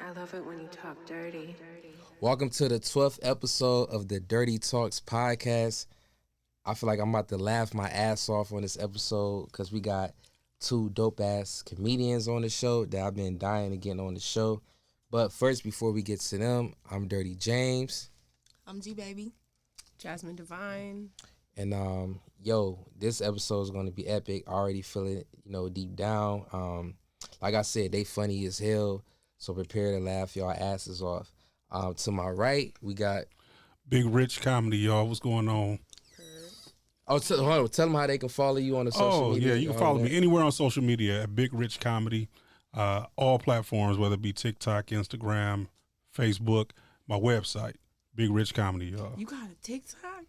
I love it when you talk dirty. Welcome to the 12th episode of the Dirty Talks podcast. I feel like I'm about to laugh my ass off on this episode because we got two dope-ass comedians on the show that I've been dying to get on the show. But first, before we get to them, I'm Dirty James. I'm G-Baby. Jasmine Divine. And, this episode is going to be epic. I already feel it, deep down. Like I said, they funny as hell. So prepare to laugh y'all asses off. To my right, we got Big Rich Comedy, y'all. What's going on? Tell them how they can follow you on the social media. Oh, yeah, you can follow me anywhere on social media at Big Rich Comedy. All platforms, whether it be TikTok, Instagram, Facebook, my website, Big Rich Comedy, y'all. You got a TikTok?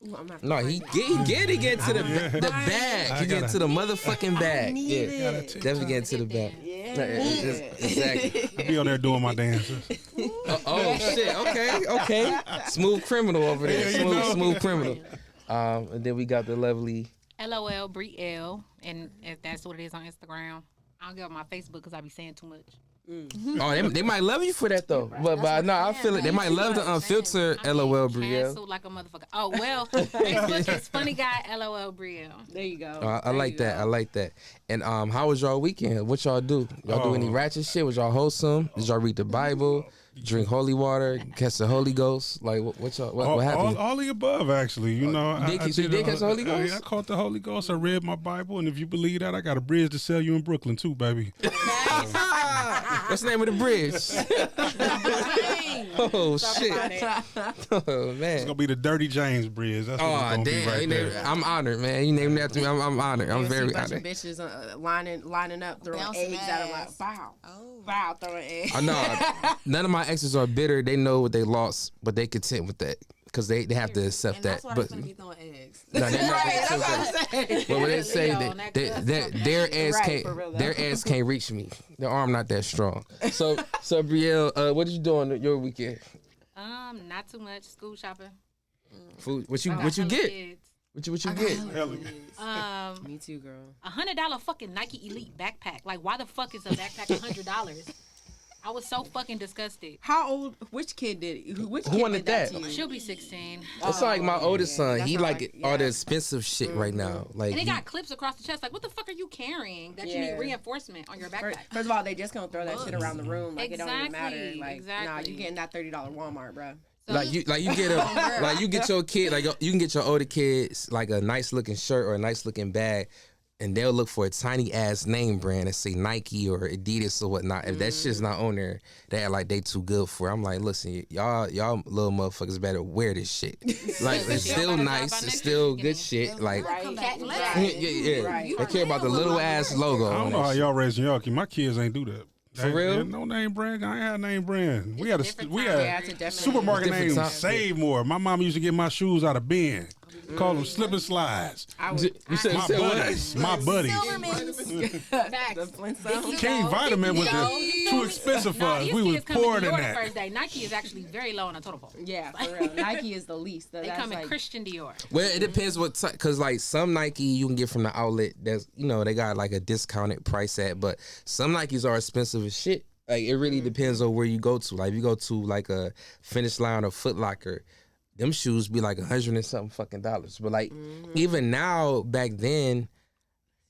Ooh, No, he get into the bag. He get into the motherfucking bag. Yeah, definitely get into the bag. Yeah. Exactly. Be on there doing my dances. Shit. Okay. Smooth criminal over there. Smooth criminal. And then we got the lovely LOL Brielle, and if that's what it is on Instagram. I don't give up my Facebook because I be saying too much. Oh, they might love you for that though. But no, I feel it. They might love the unfiltered LOL Brielle. Canceled like a motherfucker. Oh well, Facebook is funny guy LOL Brielle. There you go. I like that. I like that. And how was y'all weekend? What y'all do? Y'all do any ratchet shit? Was y'all wholesome? Did y'all read the Bible? Drink holy water? Catch the Holy Ghost? Like what happened? All the above, actually. You know, you did catch the Holy Ghost? Yeah, I caught the Holy Ghost. I read my Bible, and if you believe that, I got a bridge to sell you in Brooklyn too, baby. What's the name of the bridge? Oh shit! Oh man, it's gonna be the Dirty James Bridge. That's what it's gonna be right there. I'm honored, man. You named that to me. I'm honored. I'm very honored. Bitches lining up throwing Bouncing eggs out of my ass. bow. Oh. Bow throwing eggs. I know. None of my exes are bitter. They know what they lost, but they content with that because they have to accept And that. that's why But I'm gonna be throwing eggs. no, they're not Right, gonna that's accept what I'm that. saying. But when they say Leo, their ass Right, for real, can't, though. their ass can't reach me. Their arm not that strong. So Brielle, what did you do on your weekend? Not too much. School shopping. Food. What you Hella get? kids. What you get? Me too, girl. $100 fucking Nike Elite backpack. Like, why the fuck is a backpack $100? I was so fucking disgusted. How old? Which kid did it? Which Who kid wanted did that that? to you? She'll be 16. It's like my oldest son. That's He not like right. all the Yeah. expensive shit right now. Like And they got clips across the chest. Like, what the fuck are you carrying that you Yeah. need reinforcement on your backpack? First of all, they just gonna throw that shit around the room like it don't even matter. Exactly, Like, nah, exactly. you getting that $30 Walmart, bro. So, Like you get your kid, like you can get your older kids like a nice looking shirt or a nice looking bag, and they'll look for a tiny ass name brand that say Nike or Adidas or whatnot. If that shit's not on there, they act like they too good for it. I'm like, listen, y'all little motherfuckers better wear this shit. Like it's still nice, it's still good shit. Like Come back Right. flat. yeah. Right. They care about the little ass logo. I don't on know how that y'all raising y'all kids. My kids ain't do that. For real? No name brand. I ain't had name brand. We had different we time. had Yeah, it's a definite supermarket different names. time. Save more. My mom used to get my shoes out of bin. Call them slip and slides. I shit. would. You said My what? buddies. My buddies. Silvermans. The Flintstones. King Vitamin was too expensive for us. these We was kids come in poor Dior than the that. first day. Nike is actually very low on the total pole. Yeah, for real. Nike is the least. They That's come in like, Christian Dior. Well, it depends what, cause like some Nike you can get from the outlet. That's they got like a discounted price at, but some Nikes are expensive as shit. Like it really depends on where you go to. Like if you go to like a Finish Line or Foot Locker, them shoes be like $100 and something fucking dollars. But like even now, back then,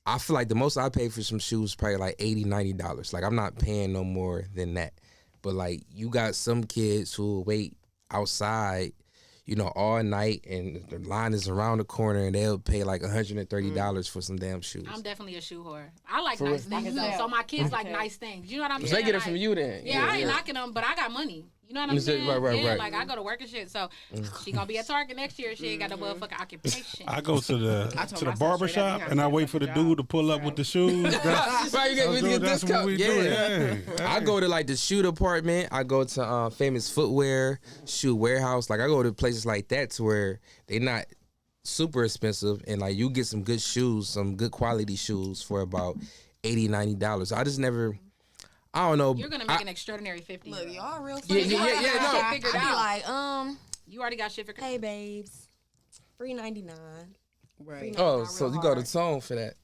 I feel like the most I paid for some shoes probably like $80, $90. Like I'm not paying no more than that. But like you got some kids who wait outside, all night, and the line is around the corner, and they'll pay like $130 for some damn shoes. I'm definitely a shoe whore. I like For nice real? things though, so my kids like nice things. You know what I'm So saying? they get it Like, from you then. Yeah, I ain't knocking them, but I got money. You know what I'm You said- saying? right. Yeah, like I go to work and shit. So she gonna be at Target next year. She ain't got no motherfucking occupation. I go to the I told to the myself barber straight up, shop you and I gotta wait get for the a dude job. to pull up with the shoes. That's, Right, you get that's what discount. we do. Yeah. I go to like the shoe department. I go to Famous Footwear, Shoe Warehouse. Like I go to places like that to where they not super expensive, and like you get some good shoes, some good quality shoes for about $80, $90. I just never. I don't know. You're gonna make an extraordinary 50. Look, y'all real Yeah, funny. no. I figured I be out. like, You already got shit for. hey babes, $3.99. Right. Oh, Not so real you go to hard. Tone for that.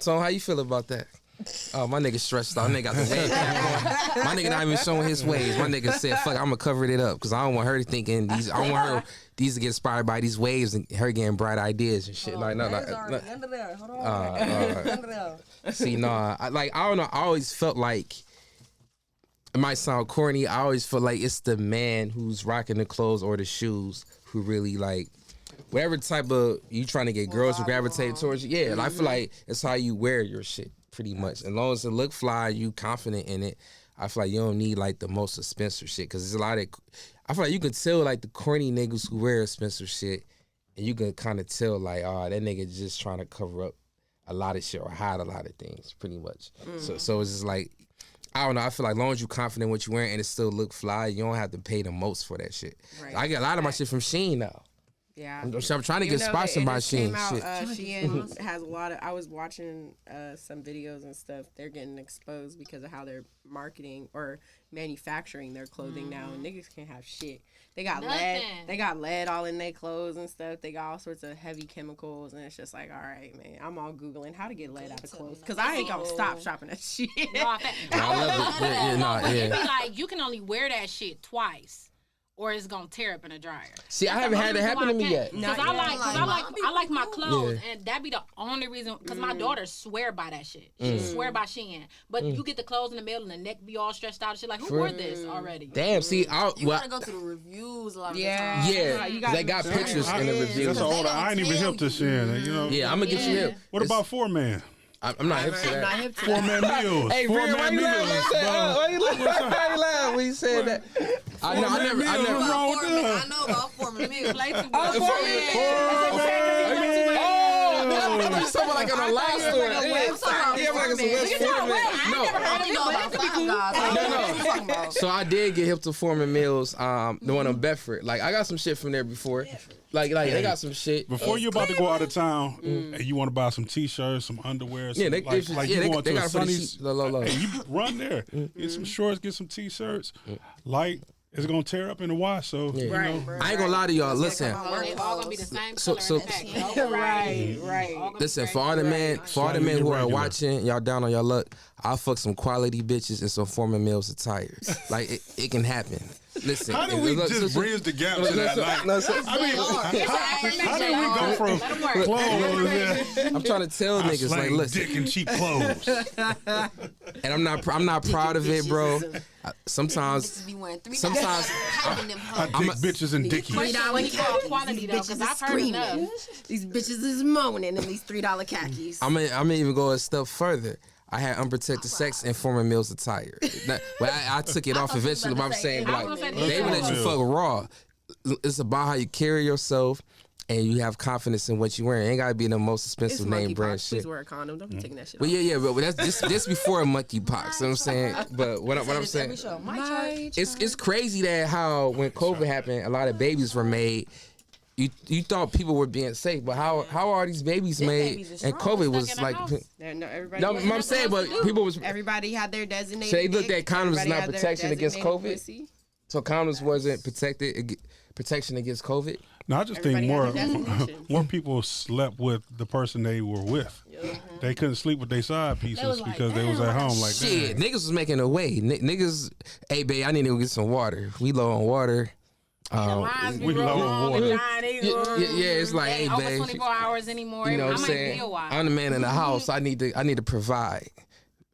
Tone, how you feel about that? Oh, my nigga stressed out. My nigga got the wave. My nigga not even showing his waves. My nigga said, "Fuck, I'm gonna cover it up because I don't want her thinking these. I don't want her these to get inspired by these waves and her getting bright ideas and shit. Like, no, like, Under there. Hold on. Under there. see, no, I don't know. I always felt like it might sound corny. I always feel like it's the man who's rocking the clothes or the shoes who really like. Whatever type of you trying to get girls to gravitate towards you, yeah. I feel like it's how you wear your shit, pretty much. As long as it look fly, you confident in it. I feel like you don't need like the most expensive shit because there's a lot of. I feel like you can tell like the corny niggas who wear expensive shit, and you can kind of tell like, oh, that nigga just trying to cover up a lot of shit or hide a lot of things, pretty much. So it's just like. I don't know. I feel like as long as you confident in what you wearing and it still look fly, you don't have to pay the most for that shit. Right. I get a lot of my shit from Shein now. Yeah. I'm trying to Even get though sponsored it by just Shein. came out, Shit. Shein has a lot of. I was watching some videos and stuff. They're getting exposed because of how they're marketing or manufacturing their clothing now, and niggas can't have shit. They got lead. Nothing. They got lead all in their clothes and stuff. They got all sorts of heavy chemicals, and it's just like, all right, man. I'm all googling how to get lead out of clothes because I ain't gonna stop shopping that shit. No, I I love it. Yeah, no, But it yeah. be like you can only wear that shit twice, or it's gonna tear up in a dryer. See, I haven't had it happen to me yet. Because Not I like my clothes, Yeah. and that be the only reason. Because my daughter swear by that shit. She swear by Shein. But you get the clothes in the middle, and the neck be all stretched out and shit. Like, who wore this already? Damn. See, You gotta go to the reviews a lot of the Yeah. time. yeah, You gotta they got be pictures in the That's reviews. older. I ain't even hip to Shein. You know. Yeah, I'm gonna get you hip. What about Four Man? I'm not hip to I'm not that. hip to Four that. Man Meals. Hey, Four Real, why Man you laugh like that? Why you laugh when you said that? I know, I never. What's wrong with Foreman. that? I know about Foreman meals. Play too much. Oh, I thought you talking like on a live story. Yeah, I'm like it's a West Foreman. No, I only know about Five Guys. I don't know what you're talking about. so I did get hip to Foreman Mills, the one on Bedford. Like I got some shit from there before. Like they got some shit. Before you're about to go out of town and you want to buy some T-shirts, some underwear, some, Yeah, they like yeah, you they going to got a it for the Sunny's, cheap. Low. and you run there, get some shorts, get some T-shirts. Light, it's gonna tear up in the wash. So you know, I ain't gonna lie to y'all. Listen, They all gonna be the same So- color so- in the pack. Right. listen for all the men who are watching, y'all down on your luck. I'll fuck some quality bitches and some Foreman Mills attire. Like it can happen. Listen, how do we just bridge the gap to that? Like, I mean, how do we go from clothes? I'm trying to tell I niggas like, slang listen, dick and cheap clothes. and I'm not proud of it, bro. Sometimes, Bitches be wearing $3 sometimes hiding them I hoes. dick bitches and dickies. When you call quality though, because I've heard enough. These bitches is moaning in these $3 khakis. I'm gonna even go a step further. I had unprotected sex in Foreman Mills attire. Well, I took it off eventually, but I'm saying I like was gonna they say, even let you fuck raw. It's about how you carry yourself and you have confidence in what you wearing. It ain't gotta be the most It's expensive name brand monkeypox. shit. Please wear a condom. Don't be taking that shit But off. yeah, but that's this before monkeypox. You know what I'm saying? But what I'm saying, Every show. My church. it's crazy that how when COVID happened, a lot of babies were made. You thought people were being safe, but how are these babies made? babies are And strong. COVID was Stuck in like, a house. No, everybody. no, I'm saying, but people was Everybody had their designated. So they looked dick. at condoms as Everybody not had their protection against designated COVID? pussy. so condoms wasn't protection against COVID. No, I just think Everybody had their designation. more people slept with the person they were with. They couldn't sleep with their side pieces because they was at home like Shit, that. niggas was making a way. Niggas, hey babe, I need to go get some water. We low on water. We low on water. Yeah, it's like, hey Over babe, 24 hours anymore. you know I what I'm might saying? be a while. I'm the man in the house. I need to provide.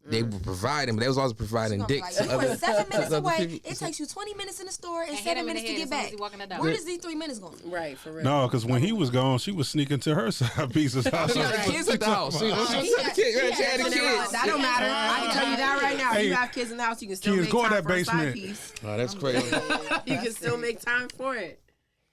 They were providing, but they was also providing Gonna be dick like, to you other. were 7 minutes to other away. people. It takes you 20 minutes in the store and And hit 7 him in the minutes to head get as soon as back. he walk in the door. Where does these 3 minutes going? Right, for real. No, because when he was gone, she was sneaking to her side pieces. She got the kids at the house. She had the kids. That don't matter. I can tell you that right now. Hey, If you have kids in the house, you can still kids, make go in time that for a side basement. piece. Oh, that's crazy. You can still make time for it.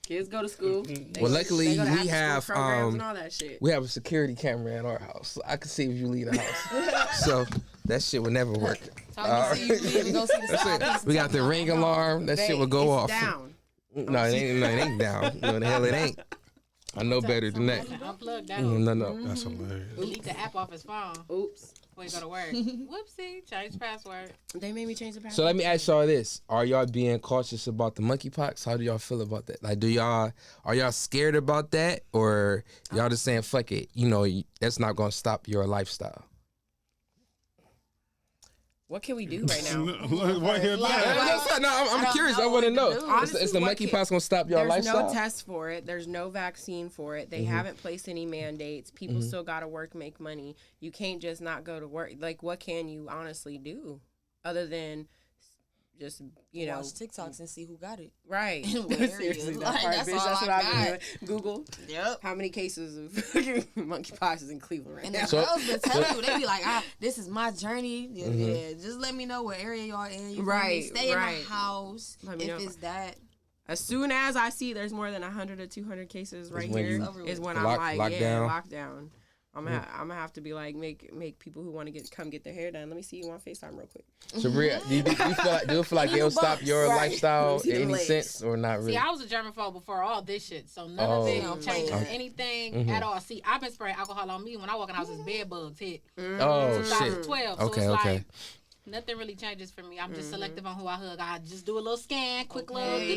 Kids go to school. Well, luckily they go to we after-school have programs and all that shit. we have a security camera in our house. So I can see if you leave the house. So that shit would never work. See you leave and go see the side piece. We got the ring alarm. That shit would go It's off. down. No, it ain't down. No, the hell it ain't. I know better than that. Unplug that. No. That's hilarious. Delete the app off his phone Oops. before you go to work. Whoopsie. Change password. They made me change the password. So let me ask y'all this: are y'all being cautious about the monkeypox? How do y'all feel about that? Like, are y'all scared about that, or y'all just saying fuck it? You know, that's not gonna stop your lifestyle. What can we do right now? What here now? No, I'm curious. I know want to what to know. do. Honestly, Is the what monkeypox gonna stop your There's lifestyle? no test for it. There's no vaccine for it. They haven't placed any mandates. People still got to work, make money. You can't just not go to work. Like, what can you honestly do other than just, Watch TikToks and see who got it. right? What area? Seriously, that Like, part, that's bitch. all That's I what I've got. been doing. Google Yep. how many cases of monkeypox is in Cleveland right And now. the girls been telling you, they be like, this is my journey. Yeah, just let me know what area y'all in. You feel me? Right, Stay in right. the house Let me if know. it's that. As soon as I see there's more than 100 or 200 cases right when here, you is when lock- I'm like, lockdown. lockdown. I'm gonna have to be like make people who want to come get their hair done. Let me see you on FaceTime real quick. Sabria, do you feel like they'll stop your Right. lifestyle See in them any legs. sense or not really? See, I was a germaphobe before all this shit, so none Oh. of it Okay. changes Okay. anything at all. See, I've been spraying alcohol on me when I walk in the house. It's bed bugs hit. Oh shit. 2012. So Okay, it's okay. like nothing really changes for me. I'm just selective on who I hug. I just do a little scan, quick look. Right,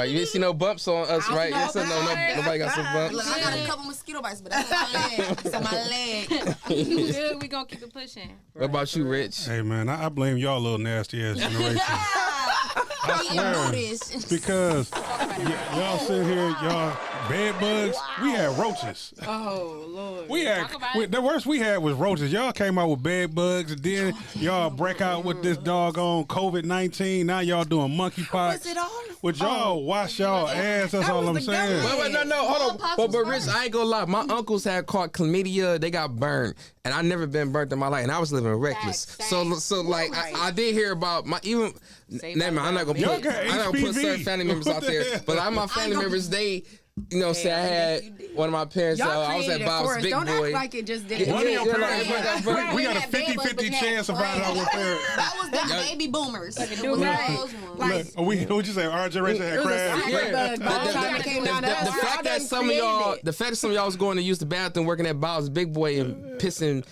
you didn't see no bumps on us, right? know, You said nobody got some bumps. Look, I got a couple mosquito bites, but that's on my leg. It's on my leg. You good? We gonna keep it pushing. What about you, Rich? Hey man, I blame y'all little nasty ass generation. I swear. do this. Because y'all sit here, y'all bed bugs. We had roaches. Oh Lord. We had Talk about it. the worst we had was roaches. Y'all came out with bed bugs, and then y'all break out with this doggone COVID-19. Now y'all doing monkeypox. Was it all? Would y'all wash y'all ass? That's That all was I'm the saying. government. Wait, no, hold on. Smallpox But was Rich, first. I ain't gonna lie. My uncles had caught chlamydia. They got burned, and I never been burnt in my life, and I was living reckless. Facts, So like, I did hear about my even. Saved Never mind. I'm not gonna Y'all put. got I'm not gonna put HPV. certain family members out there, but like my family members, they. You know, say I had one of my parents. Y'all I was created at it for Bob's us. Big Don't Boy. act like it just didn't. One of your Yeah, parents, like, we got a had bed bugs, 50-50 but had chance of finding out what parent. That was the baby boomers. It was right. those ones. Like, What'd you say? Our generation had it was a crashed. super bug. By the time it came down to us, The fact that some of y'all, was going to use the bathroom working at Bob's Big Boy and pissing.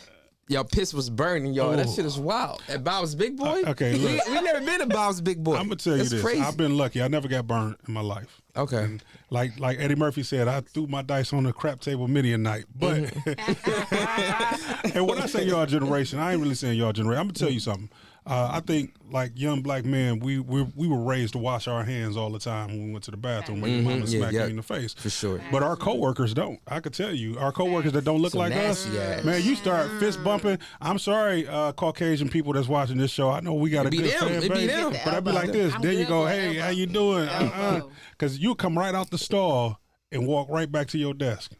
Y'all piss was burning, y'all. That Oh. shit is wild. At Bob's Big Boy? Okay, look. We never been to Bob's Big Boy. I'm gonna tell you That's this. crazy. I've been lucky. I never got burned in my life. Okay. And like Eddie Murphy said, I threw my dice on the crap table many a night. But and when I say y'all generation, I ain't really saying y'all generation. I'm gonna tell you something. I think like young black men, we were raised to wash our hands all the time when we went to the bathroom when your mama smacked you in the face. For sure. But our coworkers don't. I could tell you, our coworkers that don't look Some like us, nasty ass. man, you start fist bumping. I'm sorry, Caucasian people that's watching this show. I know we got a It be good them. fan It be base, them. but I'd be like this. I'm There you good go. for Hey, elbow. how you doing? Elbow. Because you come right out the stall and walk right back to your desk.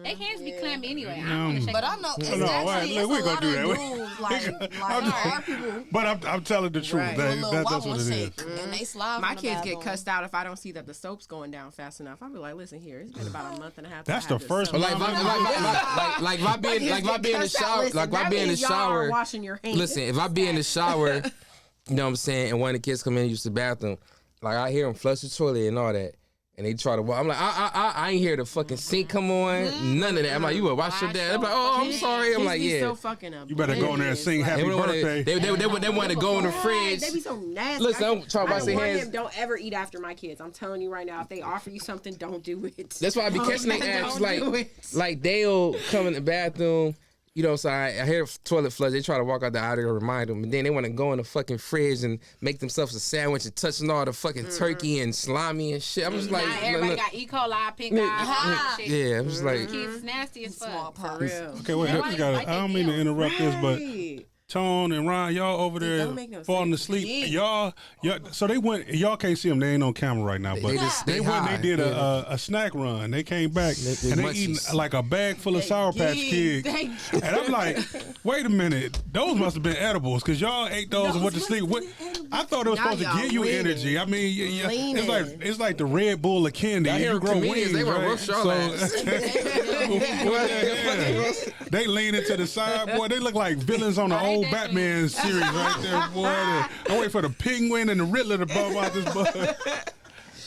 They hands be clammy anyway. I don't want to shake But I them. know it's No, actually look, it's we a gonna lot do of that. dudes like our people But I'm telling the truth. Right. That, do a little that's wobble what and it is. shake, and they slide. My from the kids get bathroom. cussed out if I don't see that the soap's going down fast enough. I'll be like, listen here, it's been about a month and a half. That's since I the had first this one. soap. Like if I be in the shower, like if I be in the shower, washing your hands. listen, if I be in the shower, you know what I'm saying, and one of the kids come in and use the bathroom, like I hear them flush the toilet and all that. And they try to walk. I'm like, I ain't hear the fucking sink come on. None of that. I'm like, you better wash your dad. I'm like, oh, I'm sorry. I'm Kids like, be yeah. so fucking up. You better go in there and sing happy They wanna- birthday. They want to go in the fridge. They be so nasty. Listen, I'm trying to wash I their warn hands. them, don't ever eat after my kids. I'm telling you right now, if they offer you something, don't do it. That's why I be catching their ass. Like they'll come in the bathroom. You know, so I hear the toilet flush. They try to walk out the aisle to remind them, and then they want to go in the fucking fridge and make themselves a sandwich and touching all the fucking turkey and slimy and shit. I'm just like, Now everybody look, got E. coli, pink eye, shit. yeah, I'm just like, Kids nasty as fuck. Smallpox. real. Okay, wait, I don't mean to interrupt this, but Tone and Ron, y'all over there don't make no falling asleep. Y'all, so they went. Y'all can't see them. They ain't on camera right now. But they went. high. They did a snack run. They came back They and they munchies. eating like a bag full of Sour Patch Kids. And I'm like, wait a minute, those must have been edibles because y'all ate those and went to sleep. I thought it was Now supposed to y'all give you leaning. energy. I mean, Leaning. it's like the Red Bull of candy. I hear You grow comedians, wings, they wanna right? roast y'all ass. They lean into the side, boy. They look like villains on the old Batman series right there, boy. I wait for the Penguin and the Riddler to bump out this bug.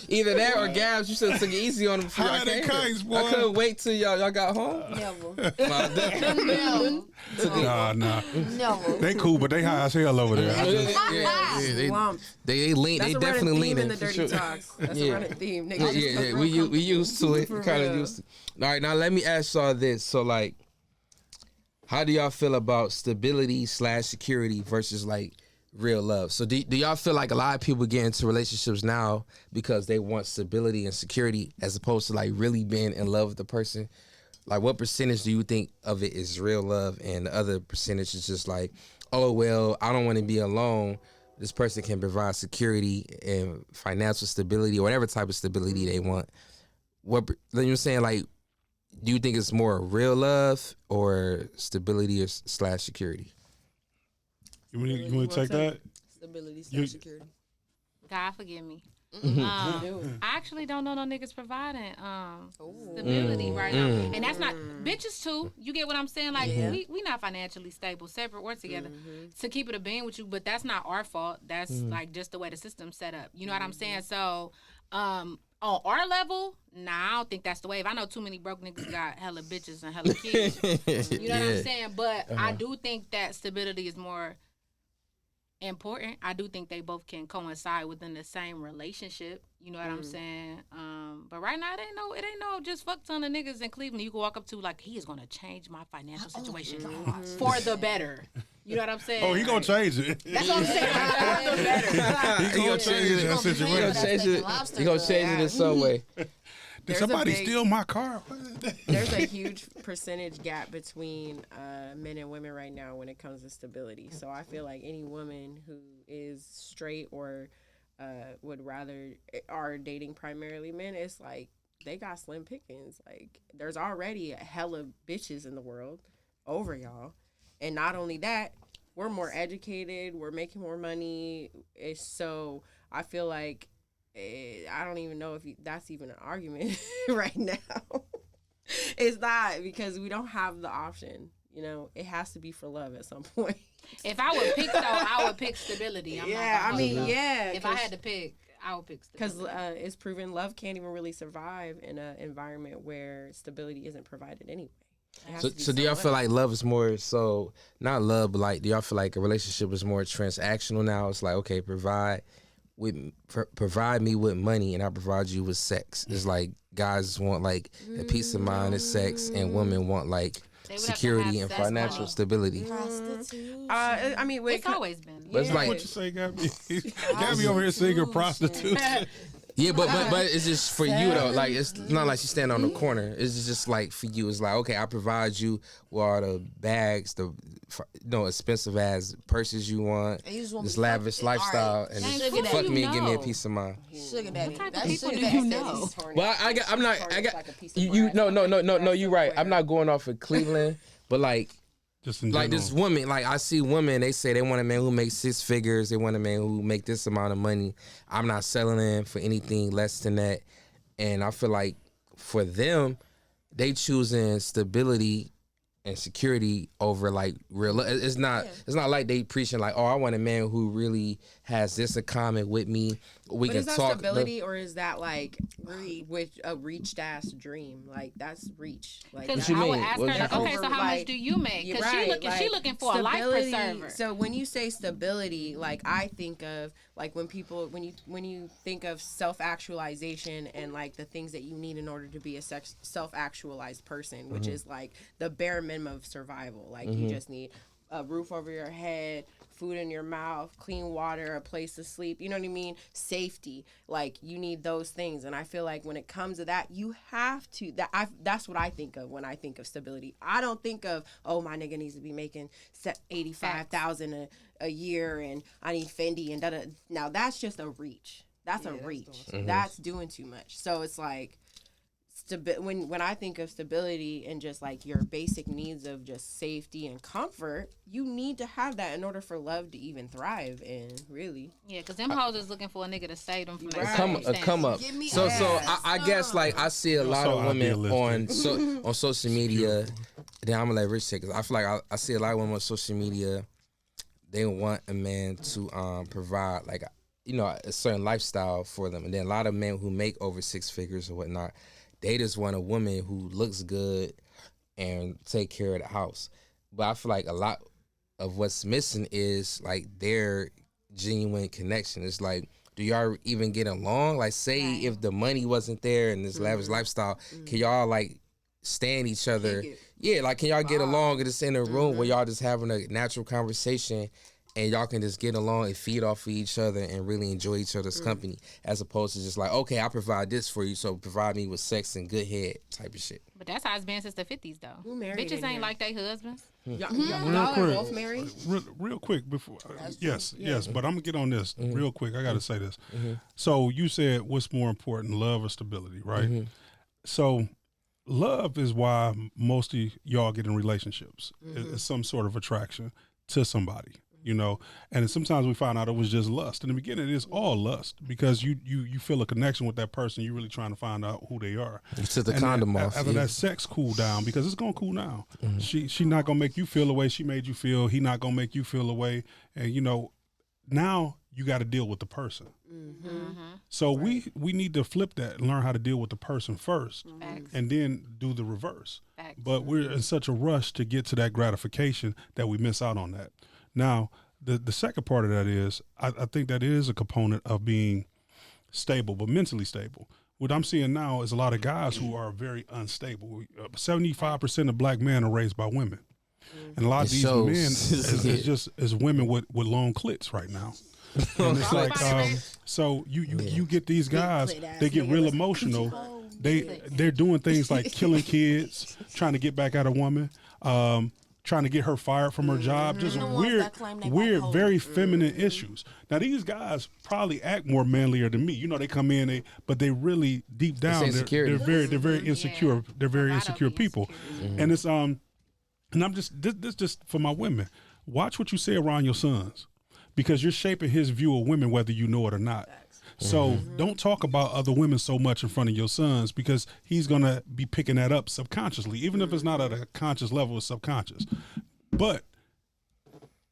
either that or Gabs. You should have took it easy on them before High y'all than came here. kites, boy. I couldn't wait till y'all got home. Never. Never. Nah. Never. They cool, but they high as hell over there. Slumped. They lean. That's They a definitely running theme lean in the dirty talks. That's a running theme. Niggas Yeah. We used to it. For Kind of real. used to. All right, now let me ask y'all this. So like, how do y'all feel about stability / security versus like real love. So do y'all feel like a lot of people get into relationships now because they want stability and security as opposed to like really being in love with the person? Like, what percentage do you think of it is real love, and the other percentage is just like, oh well, I don't want to be alone. This person can provide security and financial stability or whatever type of stability they want. What, you know what I'm saying? Like, do you think it's more real love or stability or slash security? You want to take that? Stability, You- security. God forgive me. I actually don't know no niggas providing stability right now, and that's not bitches too. You get what I'm saying? Like we not financially stable, separate or together. To keep it a being with you, but that's not our fault. That's like just the way the system's set up. You know what I'm saying? So on our level, nah, I don't think that's the wave. I know too many broke niggas got hella bitches and hella kids. You know what I'm saying? But I do think that stability is more important. I do think they both can coincide within the same relationship. You know what I'm saying? But right now, it ain't no just fuck ton of niggas in Cleveland you can walk up to like, he is gonna change my financial situation for the better. You know what I'm saying? Oh, he gonna change it. That's what I'm saying. For the better. He gonna change it in that He gonna situation. change it. He gonna change it in some way. Did There's a somebody big- steal my car? There's a huge percentage gap between men and women right now when it comes to stability. So I feel like any woman who is straight or would rather are dating primarily men, it's like they got slim pickings. Like there's already a hella bitches in the world over y'all, and not only that, we're more educated, we're making more money. It's so I feel like. I don't even know if that's even an argument right now. It's not, because we don't have the option. You know, it has to be for love at some point. If I would pick though, I would pick stability. I'm not gonna hold you. If I had to pick, I would pick stability. Because it's proven love can't even really survive in an environment where stability isn't provided anyway. It has to be So do y'all so feel much. like love is more so not love, but like do y'all feel like a relationship is more transactional now? It's like, okay, provide me with money and I provide you with sex. It's like guys want like a peace of mind and sex, and women want like They would have to security have and sex financial money. stability. Prostitution. I mean, when It's always been. But it's like, What you say, Gabby? Gabby over here singing prostitution. yeah, but it's just for you though. Like it's not like she's standing on the corner. It's just like for you. It's like, okay, I provide you with all the bags, the expensive ass purses you want, And you just want this me to fuck lavish it. lifestyle, Alright. and Dang, just who do fuck you me and give me a know? peace of mind. Sugar daddy. type of That's people sugar do daddy. you know? Well, I'm not. I got you. No. You're right. I'm not going off of Cleveland, but like Just in Like general. this woman, like I see women, they say they want a man who makes 6 figures. They want a man who make this amount of money. I'm not selling in for anything less than that. And I feel like for them, they choosing stability and security over like real. It's not like they preaching like, oh, I want a man who really has this in common with me. We But can is that talk. stability, or is that like with a reached ass dream? Like that's reach. Like Because you I would mean? ask her, What's like, that? okay, so how much Like, do you make? you're Because right, she looking for a life stability- preserver. So when you say stability, like I think of like when you think of self actualization and like the things that you need in order to be a self actualized person, which is like the bare minimum of survival. Like you just need a roof over your head, food in your mouth, clean water, a place to sleep. You know what I mean? Safety. Like you need those things, and I feel like when it comes to that, you have to. That's what I think of when I think of stability. I don't think of, oh, my nigga needs to be making $85,000 a year, and I need Fendi and da da. Now that's just a reach. That's a reach. That's doing too much. So it's like. When I think of stability and just like your basic needs of just safety and comfort, you need to have that in order for love to even thrive. And really, Yeah, because them hoes is looking for a nigga to save them from their A come up. Give me So ass. I guess like I see a lot so of women idealistic. on social media. Then I'm gonna let Rich take it. I feel like I see a lot of women on social media. They want a man to provide like a certain lifestyle for them, and then a lot of men who make over 6 figures or whatnot, they just want a woman who looks good and take care of the house. But I feel like a lot of what's missing is like their genuine connection. It's like, do y'all even get along? Like, say if the money wasn't there and this lavish lifestyle, can y'all like stand each other? Yeah, like can y'all get along and just in a room where y'all just having a natural conversation and y'all can just get along and feed off of each other and really enjoy each other's company, as opposed to just like, okay, I provide this for you, so provide me with sex and good head type of shit. But that's how it's been since the 50s, though. Who married Bitches in ain't here? like they husbands. Y'all are quick. both married? Real quick before, yes, but I'm gonna get on this real quick. I gotta say this. Mm-hmm. So you said, what's more important, love or stability, right? Mm-hmm. So love is why most of y'all get in relationships. It's some sort of attraction to somebody, you know. And sometimes we find out it was just lust. In the beginning, it is all lust because you feel a connection with that person. You're really trying to find out who they are. You took the And condom then off. after Yeah. that sex cool down, because it's gonna cool down. She not gonna make you feel the way she made you feel. He not gonna make you feel the way. And you know, now you got to deal with the person. So we need to flip that and learn how to deal with the person first, Facts. and then do the reverse. Facts. But we're in such a rush to get to that gratification that we miss out on that. Now, the second part of that is I think that is a component of being stable, but mentally stable. What I'm seeing now is a lot of guys who are very unstable. 75% of black men are raised by women. And a lot of It these shows. men is just women with long clits right now. And it's like so you get these guys, they get real emotional. They're doing things like killing kids, trying to get back at a woman, trying to get her fired from her job, just The ones weird, that claim they weird, bipolar. very feminine issues. Now these guys probably act more manlier than me. You know, they come in, but they really deep down insecurity. they're very insecure. Yeah. They're very A lot of insecure the people, and it's and I'm just this just for my women. Watch what you say around your sons, because you're shaping his view of women whether you know it or not. So don't talk about other women so much in front of your sons, because he's gonna be picking that up subconsciously, even if it's not at a conscious level, it's subconscious. But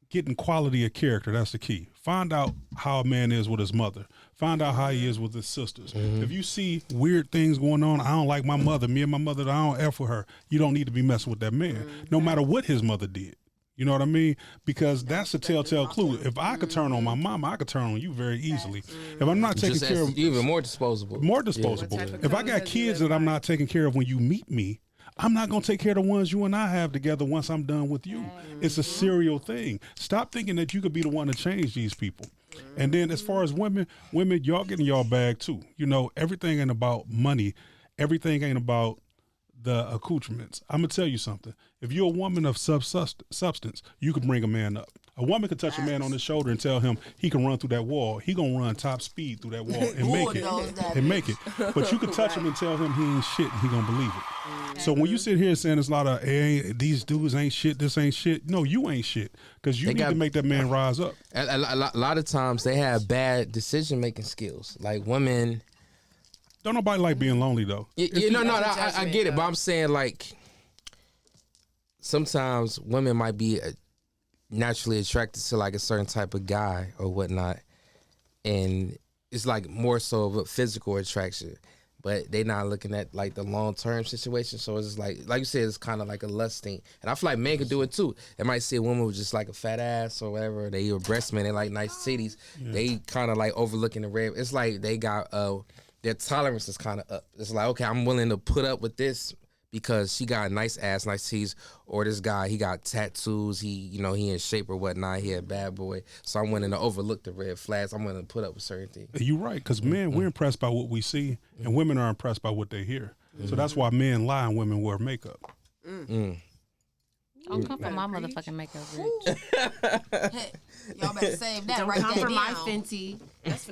getting quality of character, that's the key. Find out how a man is with his mother. Find out how he is with his sisters. If you see weird things going on, I don't like my mother, me and my mother, I don't F with her, you don't need to be messing with that man, no matter what his mother did. You know what I mean? Because that's a telltale clue. If I could turn on my mama, I could turn on you very easily. If I'm not taking Just care as of even more disposable. more disposable. What type of If I code got does you kids live that I'm by? not taking care of when you meet me, I'm not gonna take care of the ones you and I have together once I'm done with you. It's a serial thing. Stop thinking that you could be the one to change these people. And then as far as women, y'all getting y'all bag too. You know, everything ain't about money. Everything ain't about the accoutrements. I'm gonna tell you something. If you're a woman of substance, you can bring a man up. A woman can touch a man on the shoulder and tell him he can run through that wall. He gonna run top speed through that wall and make it. Bulldoze that And make it. But you can touch him and tell him he ain't shit, and he gonna believe it. So when you sit here saying there's a lot of these dudes ain't shit, this ain't shit. No, you ain't shit, because you need to make that man rise up. A lot of times they have bad decision making skills. Like women. Don't nobody like being lonely though. I get it, but I'm saying like sometimes women might be naturally attracted to like a certain type of guy or whatnot, and it's like more so of a physical attraction, but they not looking at like the long term situation. So it's just like you said, it's kind of like a lust thing, and I feel like men can do it too. They might see a woman with just like a fat ass or whatever. They a breast man, they like nice titties. They kind of like overlooking the red. It's like they got their tolerance is kind of up. It's like, okay, I'm willing to put up with this because she got a nice ass, nice titties, or this guy, he got tattoos, he in shape or whatnot, he a bad boy. So I'm willing to overlook the red flags. I'm willing to put up with certain things. You're right, because men, we're impressed by what we see, and women are impressed by what they hear. So that's why men lie and women wear makeup. Don't come for my motherfucking makeup, bitch. Hey, y'all better save that. Don't Write come that for my down. Fenty.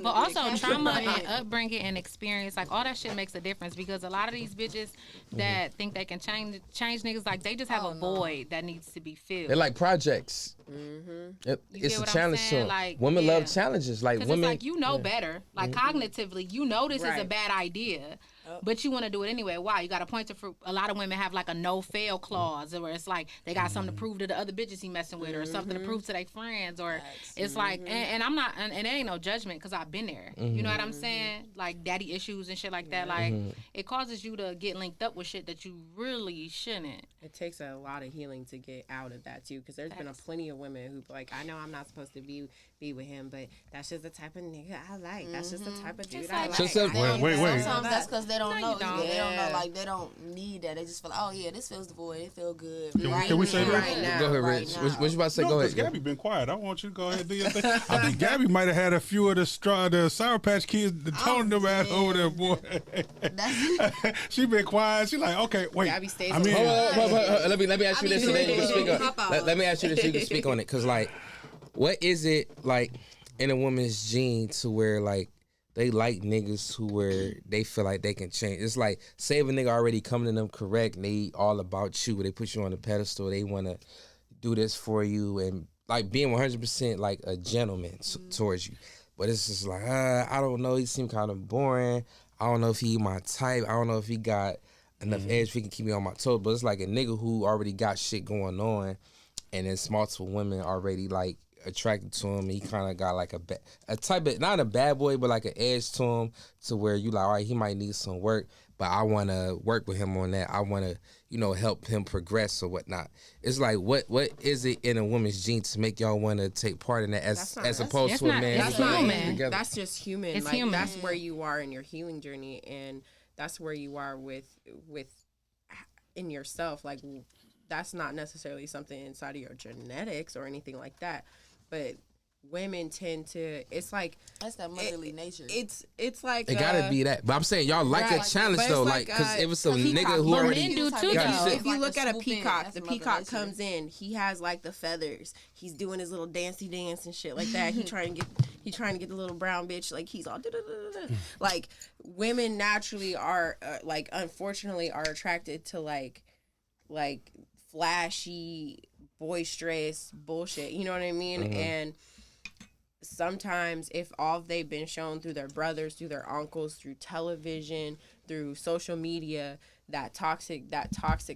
But also trauma and upbringing and experience, like all that shit makes a difference, because a lot of these bitches that think they can change niggas, like they just have a void that needs to be filled. They're like projects. You It's get a what I'm challenge to saying? them. Like, Women yeah. love challenges. Like Because women, it's like, better. Like cognitively, this is a Right. bad idea. But you want to do it anyway. Why? You got to point to fruit. A lot of women have like a no fail clause, where it's like they got something to prove to the other bitches he messing with, or something to prove to their friends, or it's like, and I'm not, and it ain't no judgment because I've been there. You know what I'm saying? Like daddy issues and shit like that. Like it causes you to get linked up with shit that you really shouldn't. It takes a lot of healing to get out of that too, because there's been plenty of women who like, I know I'm not supposed to be with him, but that's just the type of nigga I like. That's just the type of dude I like. Wait. Sometimes that's because they don't know. you don't. They don't know. Like they don't need that. They just feel like, oh yeah, this feels the void. It feel good. Can we say that? Right now. Go ahead, Right Rich. now. What you about to say? No, Go because ahead. Gabby been quiet. I want you to go ahead and do your thing. I think Gabby might have had a few of the Sour Patch Kids telling them out over there, boy. That's She been quiet. She like, okay, wait. Gabby stays I mean, Hold on. Let me ask you this, and then you can speak on. Pop out. Let me ask you this, so you can speak on it, because like, what is it like in a woman's gene to where like they like niggas who where they feel like they can change? It's like, say if a nigga already coming to them correct, and they all about you, they put you on the pedestal, they want to do this for you, and like being 100% like a gentleman towards you. But it's just like, I don't know, he seemed kind of boring. I don't know if he my type. I don't know if he got enough edge if he can keep me on my toes. But it's like a nigga who already got shit going on, and there's multiple women already like attracted to him. He kind of got like a type of, not a bad boy, but like an edge to him, to where you like, all right, he might need some work, but I want to work with him on that. I want to, help him progress or whatnot. It's like, what is it in a woman's gene to make y'all want to take part in that as opposed to a man? That's who's not together? human. That's just human. It's like human. that's where you are in your healing journey, and that's where you are with in yourself. Like that's not necessarily something inside of your genetics or anything like that, but women tend to. It's like that's that motherly nature. It's like It gotta be that. But I'm saying y'all like right. a challenge But though, it's like, because like, it was some peacock. nigga who But already. men do too, got though. shit. If you look at a swoop in, peacock, that's the mother peacock nature. comes in. He has like the feathers. He's doing his little dancey dance and shit like that. He trying to get the little brown bitch. Like he's all like women naturally are like unfortunately are attracted to like flashy, boisterous bullshit. You know what I mean? Mm-hmm. And sometimes if all they've been shown through their brothers, through their uncles, through television, through social media, that toxic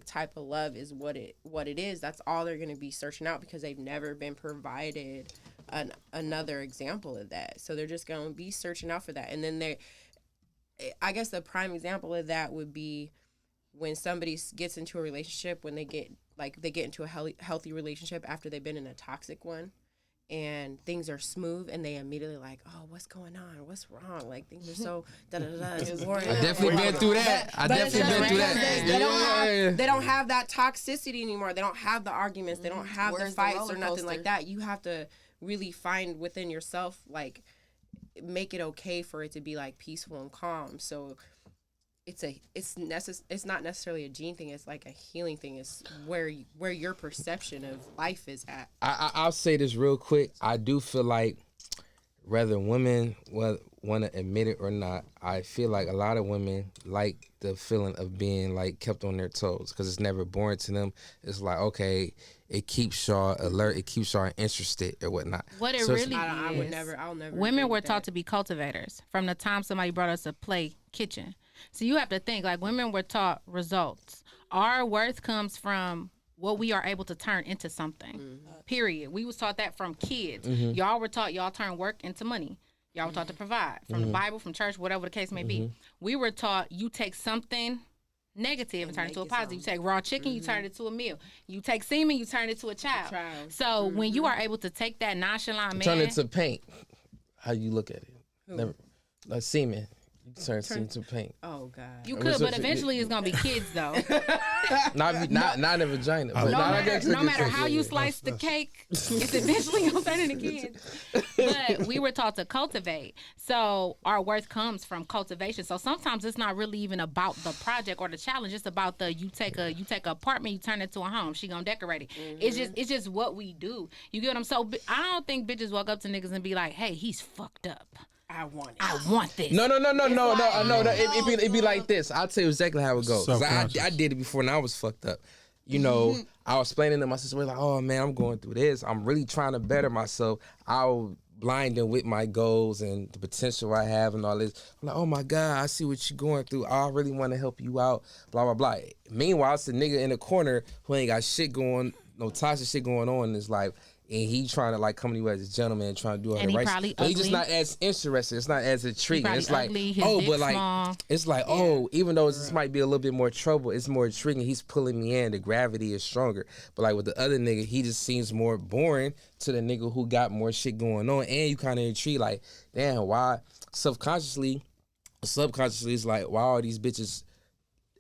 type of love is what it is, that's all they're going to be searching out, because they've never been provided another example of that. So they're just going to be searching out for that. And then I guess the prime example of that would be when somebody gets into a relationship, when they get into a healthy relationship after they've been in a toxic one, and things are smooth, and they immediately like, oh, what's going on? What's wrong? Like things are so It's boring. I definitely been through that. But it's just because Yeah. they don't have that toxicity anymore. They don't have the arguments. They don't have Where's the the fights roller or nothing like coaster? that. You have to really find within yourself, like, make it okay for it to be like peaceful and calm. So it's not necessarily a gene thing. It's like a healing thing. It's where your perception of life is at. I'll say this real quick. I do feel like whether women want to admit it or not, I feel like a lot of women like the feeling of being like kept on their toes, because it's never boring to them. It's like, okay, it keeps y'all alert, it keeps y'all interested or whatnot. What it So it's- really I'll is, never. women agree were with taught that. to be cultivators from the time somebody brought us a play kitchen. So you have to think, like, women were taught results. Our worth comes from what we are able to turn into something. Period. We was taught that from kids. Y'all were taught y'all turn work into money. Y'all were taught to provide from the Bible, from church, whatever the case may be. We were taught you take something negative and turn it to a positive. You take raw chicken, you turn it to a meal. You take semen, you turn it to a child. So when you are able to take that nonchalant man, Turn it to paint. How you look at it? Never, like semen. You turn semen to paint. Oh God. you could, but eventually it's gonna be kids though. Not a vagina. But No matter how you slice the cake, it's eventually gonna turn into kids. But we were taught to cultivate, so our worth comes from cultivation. So sometimes it's not really even about the project or the challenge. It's about you take a apartment, you turn it to a home. She gonna decorate it. It's just what we do. You get what I'm so? I don't think bitches walk up to niggas and be like, "Hey, he's fucked up. I want it. I want this." No. It be like this. I'll tell you exactly how it goes. 'Cause I did it before and I was fucked up. I was explaining to my sister, like, oh man, I'm going through this. I'm really trying to better myself. I'll blind them with my goals and the potential I have and all this. I'm like, oh my God, I see what you're going through. I really want to help you out, blah, blah, blah. Meanwhile, it's the nigga in the corner who ain't got shit going, no toxic shit going on in his life. and he trying to like come to you as a gentleman and trying to do all And the he right probably shit. But he just ugly. not as interested. It's not as intriguing. probably It's like, ugly, his oh, dick but like, small. it's like, oh, even though this might be a little bit more trouble, it's more intriguing. He's pulling me in. The gravity is stronger. But like with the other nigga, he just seems more boring to the nigga who got more shit going on. And you kind of intrigued, like, damn, why subconsciously, it's like, why are these bitches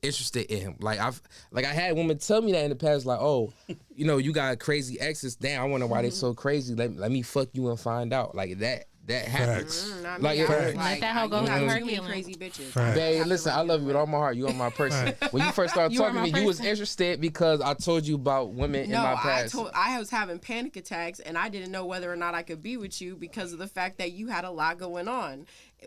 interested in him? Like I had women tell me that in the past, like, oh, you know, you got crazy exes. Damn, I wonder why they so crazy. Let me fuck you and find out. Like that happens. Not Like, me. I was Facts. Let that hoe go you through got her too many healing. crazy bitches. Facts. Babe, listen, I love you with all my heart. You are my person. When you first started You are talking to my me, you was person. interested because I told you about women in my past. I was having panic attacks and I didn't know whether or not I could be with you because of the fact that you had a lot going on.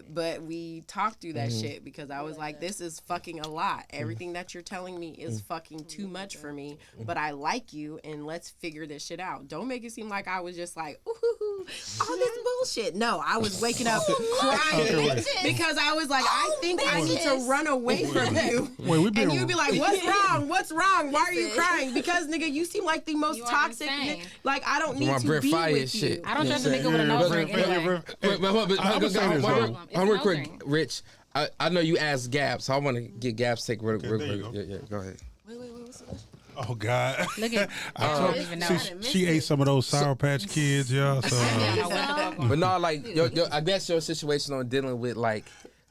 But we talked through that shit because I was like, this is fucking a lot. Everything that you're telling me is fucking too much for me. But I like you and let's figure this shit out. Don't make it seem like I was just like, ooh, all this bullshit. No, I was waking up crying because I was like, I think I need to run away from you. Wait, we been And you'd be like, what's wrong? What's wrong? Why are you crying? Because, nigga, you seem like the most You are toxic. insane. Like, I don't You need want to Brent be Fire with shit. you. I don't You know trust a what I'm nigga with a saying? nose But- ring anyway. I would say this, though. Real quick, Rich. I know you asked Gab, so I want to get Gab's take real there you quick. go. Yeah, go ahead. Wait, what's the question? Oh God. Look at I told- even know. she ate some of those Sour Patch Kids, y'all. So I don't know what the fuck going But no, like, I guess your situation on dealing with like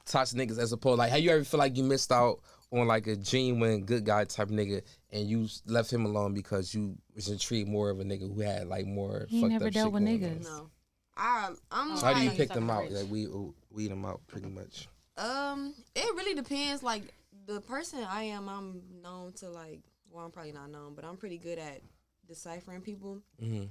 toxic niggas as opposed, like, have you ever feel like you missed out on like a genuine good guy type nigga and you left him alone because you was intrigued more of a nigga who had like more He fucked never up dealt shit with going niggas. No. I'm How do you like, pick them out? Rich. Like weed them out pretty much. it really depends. Like the person I'm known to like. Well, I'm probably not known, but I'm pretty good at deciphering people. Mm-hmm.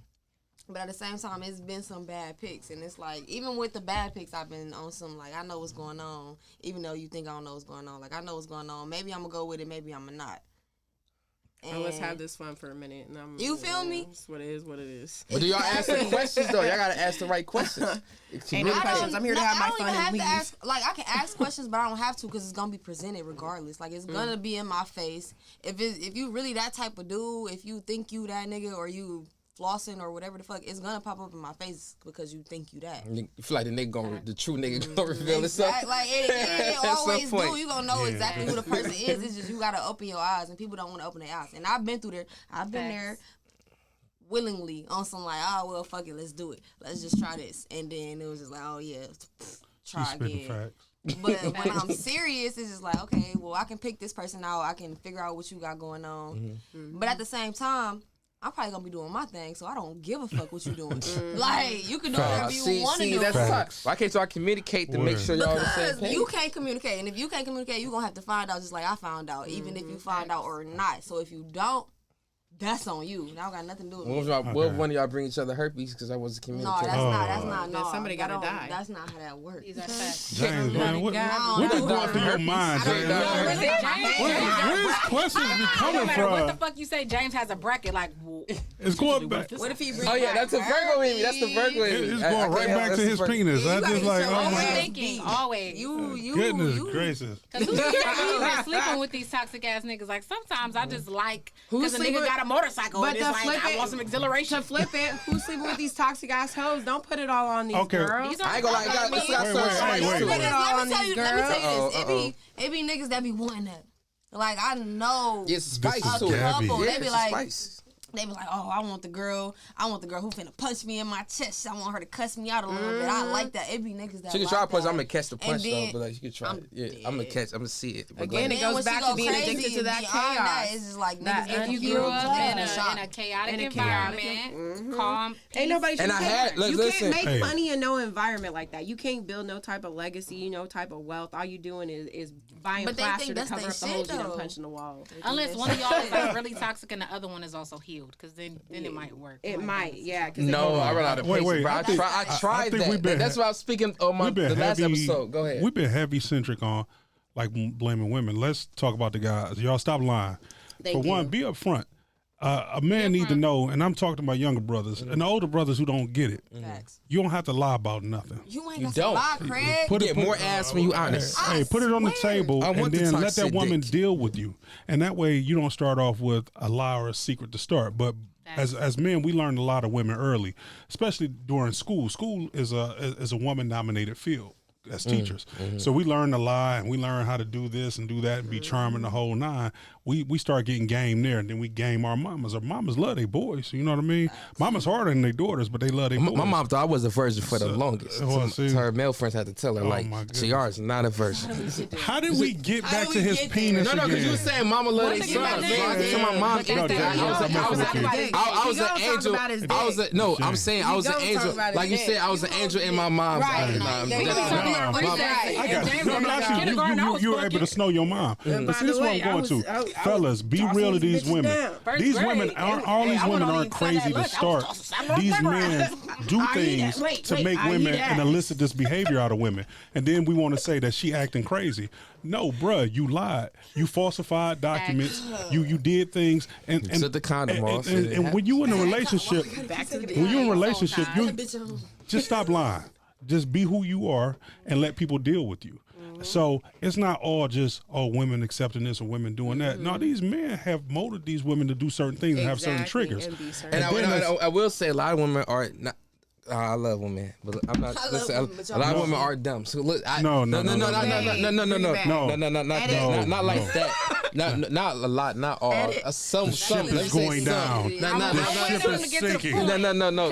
But at the same time, it's been some bad picks, and it's like even with the bad picks, I've been on some like I know what's going on, even though you think I don't know what's going on. Like I know what's going on. Maybe I'm gonna go with it. Maybe I'm not. And Let's have this fun for a minute. And I'm, You feel me? It's what it is, what it is. But do y'all ask the questions though? Y'all gotta ask the right questions. Ain't no questions. I'm here to have my fun and have leave. to ask. Like I can ask questions, but I don't have to because it's gonna be presented regardless. Like it's gonna be in my face. If you really that type of dude, if you think you that nigga or you flossing or whatever the fuck, it's gonna pop up in my face because you think you that. You feel like the true nigga gonna reveal itself. Like it At some always do. point. You gonna know exactly who the person is. It's just you gotta open your eyes, and people don't want to open their eyes. And I've been through there. I've been there willingly on some like, oh well, fuck it, let's do it. Let's just try this. And then it was just like, oh yeah, try spitting again. facts. But when I'm serious, it's just like, okay, well, I can pick this person out. I can figure out what you got going on. But at the same time, I'm probably gonna be doing my thing, so I don't give a fuck what you doing. Like you can do whatever you want to do. That's Facts. why can't y'all communicate to make Word. sure y'all on the same Because page? you can't communicate, and if you can't communicate, you're gonna have to find out just like I found out, even if you find out or not. So if you don't, that's on you. That don't got nothing to do with me. What if one of y'all bring each other herpes because I wasn't No, communicating? that's not. Then No, somebody that gotta don't- die. That's not how that works. These are facts. James, man, what God. been No, going through your mind, James? Where's questions be No coming matter what the from? fuck you say, James has a bracket like. It's going back. What if he brings Oh yeah, that's a Virgo in me. That's the Virgo in me. It's I going can't right help- back that's to the his Virgo. penis. I You gotta just get like, your oh own my Overthinking, always. You goodness gracious. Cause who's even sleeping with these toxic ass niggas? Like sometimes I just like because a sleeping nigga with- got a motorcycle But and it's to like flip I it- want some exhilaration. To flip it, who's sleeping with these toxic assholes? Don't put it all on these Okay. girls. These are I ain't gonna lie, I got wait, wait. Let me tell you, Uh-oh, this. It be niggas that be wanting that. Like I know It's spicy This is too. Gabby. couple. Yeah, They be it's like, spicy. they be like, oh, I want the girl who finna punch me in my chest. I want her to cuss me out a little bit. I like that. It be niggas that She can like try a punch. that. I'm gonna catch the punch And then though, but like she can try I'm it. Yeah, dead. I'm gonna see it. But Again, go it ahead. goes when she back go to being crazy, addicted to that beyond chaos. That, it's just like That niggas get you confused grew up and in shocked. a chaotic In a environment, calm, Ain't nobody. And I had- you listen. can't make Hey. money in no environment like that. You can't build no type of legacy, no type of wealth. All you doing is buying But they plaster think to that's cover they up the shit, holes you done though. punched in the wall. Unless one of y'all is like really toxic and the other one is also healed, because then it might work. It might, yeah. 'cause No, they- I run out of Wait, patience, wait, bro. I I think- tried think we've that. been- That's why I was speaking on We've been the last heavy. episode. Go ahead. We've been heavy centric on like blaming women. Let's talk about the guys. Y'all stop lying. Thank For one, you. be upfront. A man need to know, and I'm talking to my younger brothers and the older brothers who don't get it. Facts. You don't have to lie about nothing. You ain't You got don't. to lie, Craig. Put Get more ass when you honest. Hey, put it on the swear. table I and want the then let toxic that woman dick. deal with you. And that way you don't start off with a lie or a secret to start. But As men, we learned a lot of women early, especially during school. School is a woman dominated field as teachers. So we learn to lie and we learn how to do this and do that and be charming the whole nine. We start getting game there, and then we game our mamas. Our mamas love their boys. You know what I mean? Mamas harder than their daughters, but they love their boys. My mom thought I was a virgin for the longest. So her male friends had to tell her, like, Jr. is not a virgin. How did we get back to his penis No, because you were saying mama love their son. So my mom, I was an angel. I'm saying I was an angel. Like you said, I was an angel in my mom's eyes. You were able to snow your mom. But see, this is what I'm going to. Fellas, be real to these women. These women aren't, all these women aren't crazy to start. These men do things to make women and elicit this behavior out of women. And then we want to say that she acting crazy. No, bruh, you lied. You falsified documents. You did things. And took the condom off. And when you in a relationship, you just stop lying. Just be who you are and let people deal with you. So it's not all just, women accepting this or women doing that. No, these men have molded these women to do certain things and have certain triggers. And I will say a lot of women are not. I love women, but I'm not. Listen, a lot of women are dumb. So look, not like that. Not a lot, not all. Some. The ship is going down. The ship is sinking. No.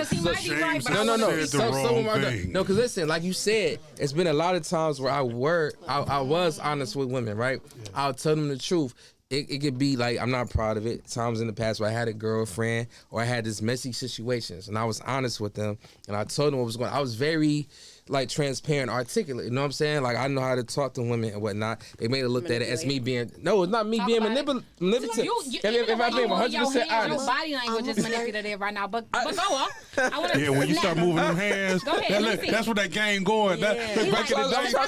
Thing. No, because listen, like you said, it's been a lot of times where I was honest with women, right? I'll tell them the truth. It could be like, I'm not proud of it. Times in the past where I had a girlfriend or I had this messy situations and I was honest with them and I told them what was going on. I was very like transparent, articulate. You know what I'm saying? Like I know how to talk to women and whatnot. They may have looked at it as me being, no, it's not me being manipulative. If I'm being 100% honest. Your body language is manipulative right now, but go on. Yeah, when you start moving them hands, that's what that game going. Back in the